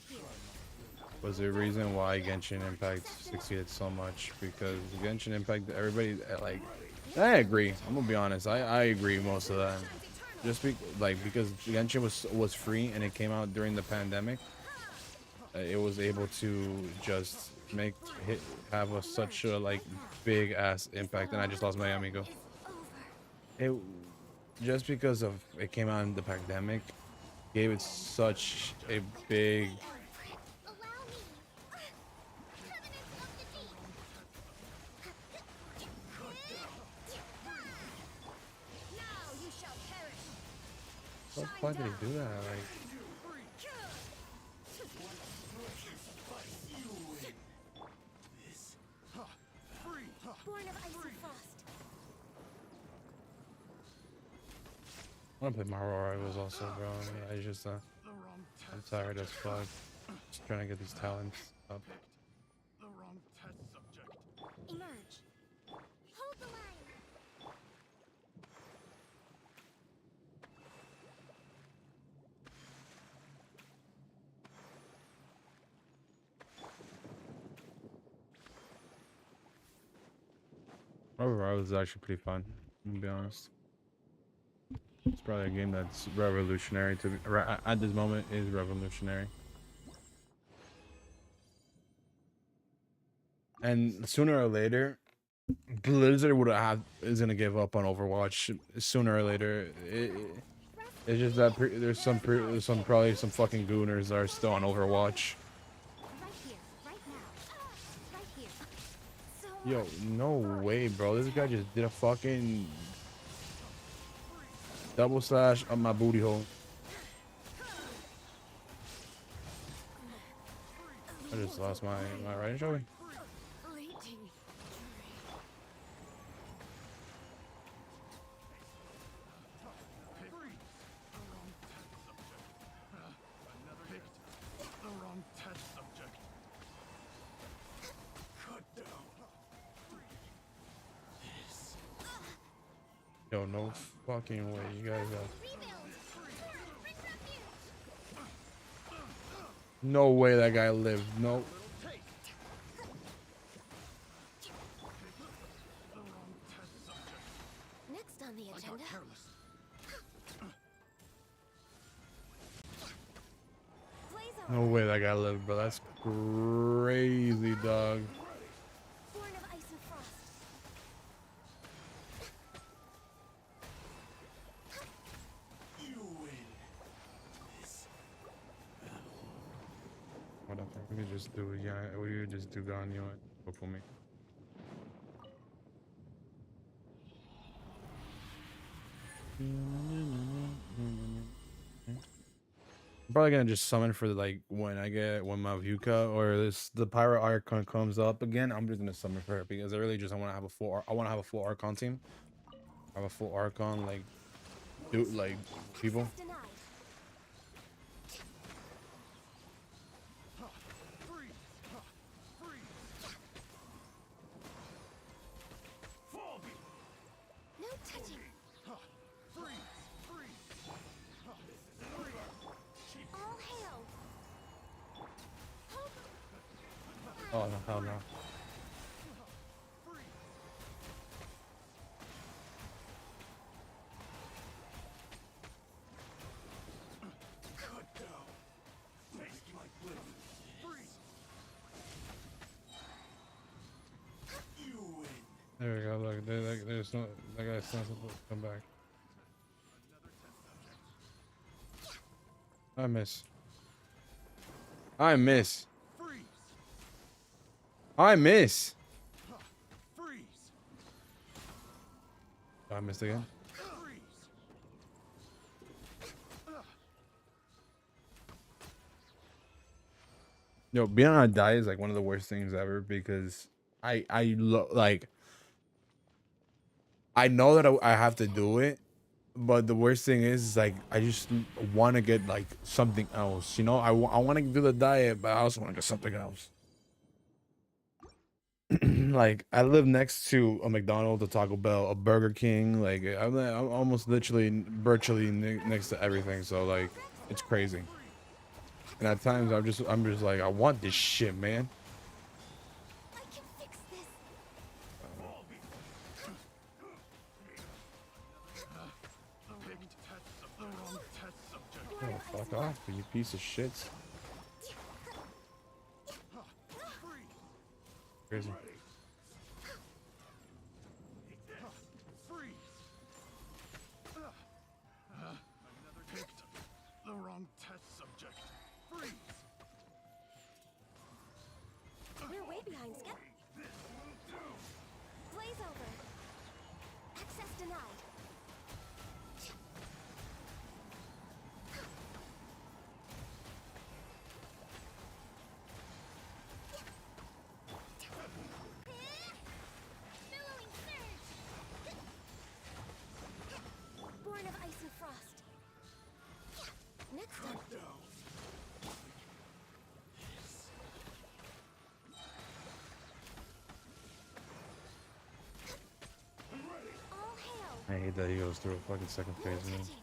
S1: was the reason why Genshin Impact succeeded so much. Because Genshin Impact, everybody like, I agree. I'm gonna be honest. I agree most of that. Just because Genshin was free and it came out during the pandemic, it was able to just have such a like big ass impact. And I just lost my amigo. It just because of it came out in the pandemic, gave it such a big. Why did he do that? Like.
S6: Born of ice and frost.
S1: I want to play Mario Rivals also, bro. I just I'm tired as fuck. Just trying to get these talents up.
S4: The wrong test subject.
S6: Emerge. Hold the line.
S1: Mario Rivals is actually pretty fun. I'm gonna be honest. It's probably a game that's revolutionary to at this moment is revolutionary. And sooner or later, Blizzard would have is gonna give up on Overwatch sooner or later. It's just that there's some probably some fucking gooners that are still on Overwatch.
S6: Right here. Right now. Right here. So
S1: Yo, no way, bro. This guy just did a fucking double slash on my booty hole. I just lost my right shoulder.
S4: The wrong test subject. Cut down.
S1: Yo, no fucking way. You guys are. No way that guy lived. No.
S6: next on the agenda.
S1: No way that guy lived, bro. That's crazy, dog.
S6: Born of ice and frost.
S4: You win.
S1: Whatever. We could just do it. Yeah, we could just do Ganyo and go for me. I'm probably gonna just summon for like when my Vuka or the Pyro Archon comes up again. I'm just gonna summon for it because I really just want to have a full Archon team. Have a full Archon like people.
S6: Denied. No touching. All hail.
S1: Oh no, hell no.
S4: Cut down. Taste my blade. Freeze. You win.
S1: There we go. Look, there's no that guy's not supposed to come back. I miss. I miss.
S4: Freeze.
S1: I miss.
S4: Freeze.
S1: I missed again.
S4: Freeze.
S1: Yo, being on a diet is like one of the worst things ever because like I know that I have to do it, but the worst thing is like I just want to get like something else. You know, I want to do the diet, but I also want to get something else. Like I live next to a McDonald's, a Taco Bell, a Burger King. Like I'm almost literally virtually next to everything. So like it's crazy. And at times I'm just like I want this shit, man.
S6: I can fix this.
S4: The wrong test subject.
S1: Oh, fuck off, you piece of shit. Crazy.
S4: Freeze. Picked the wrong test subject. Freeze.
S6: We're way behind schedule. Blaze over. Access denied. Billowing surge. Born of ice and frost.
S1: I hate that he goes through a fucking second
S2: No
S1: phase, man.
S2: touching.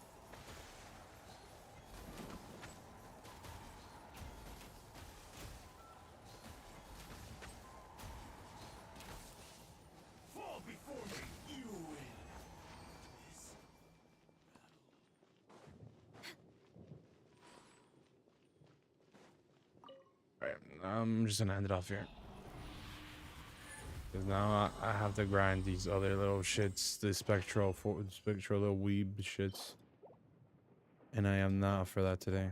S5: Fall before me, you win.
S1: Alright, I'm just gonna end it off here. Because now I have to grind these other little shits, the spectral little weeb shits. And I am not up for that today.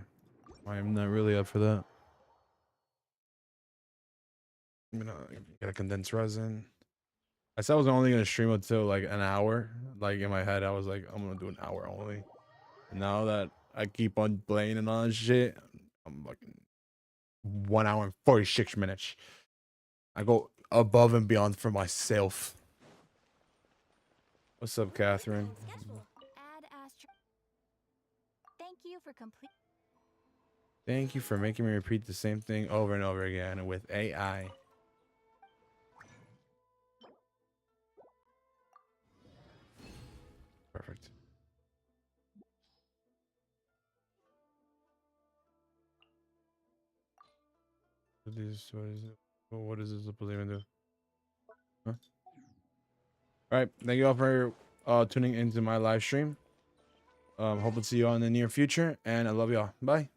S1: I am not really up for that. I'm gonna get a condensed resin. I said I was only gonna stream until like an hour. Like in my head, I was like, I'm gonna do an hour only. And now that I keep on playing and all that shit, I'm like 1 hour and 46 minutes. I go above and beyond for myself. What's up, Catherine?
S2: Schedule. Add astro. Thank you for complete.
S1: Thank you for making me repeat the same thing over and over again with AI. Perfect. What is it? What is this supposed to even do? Huh? All right. Thank you all for tuning into my live stream. Hope to see you all in the near future, and I love y'all. Bye.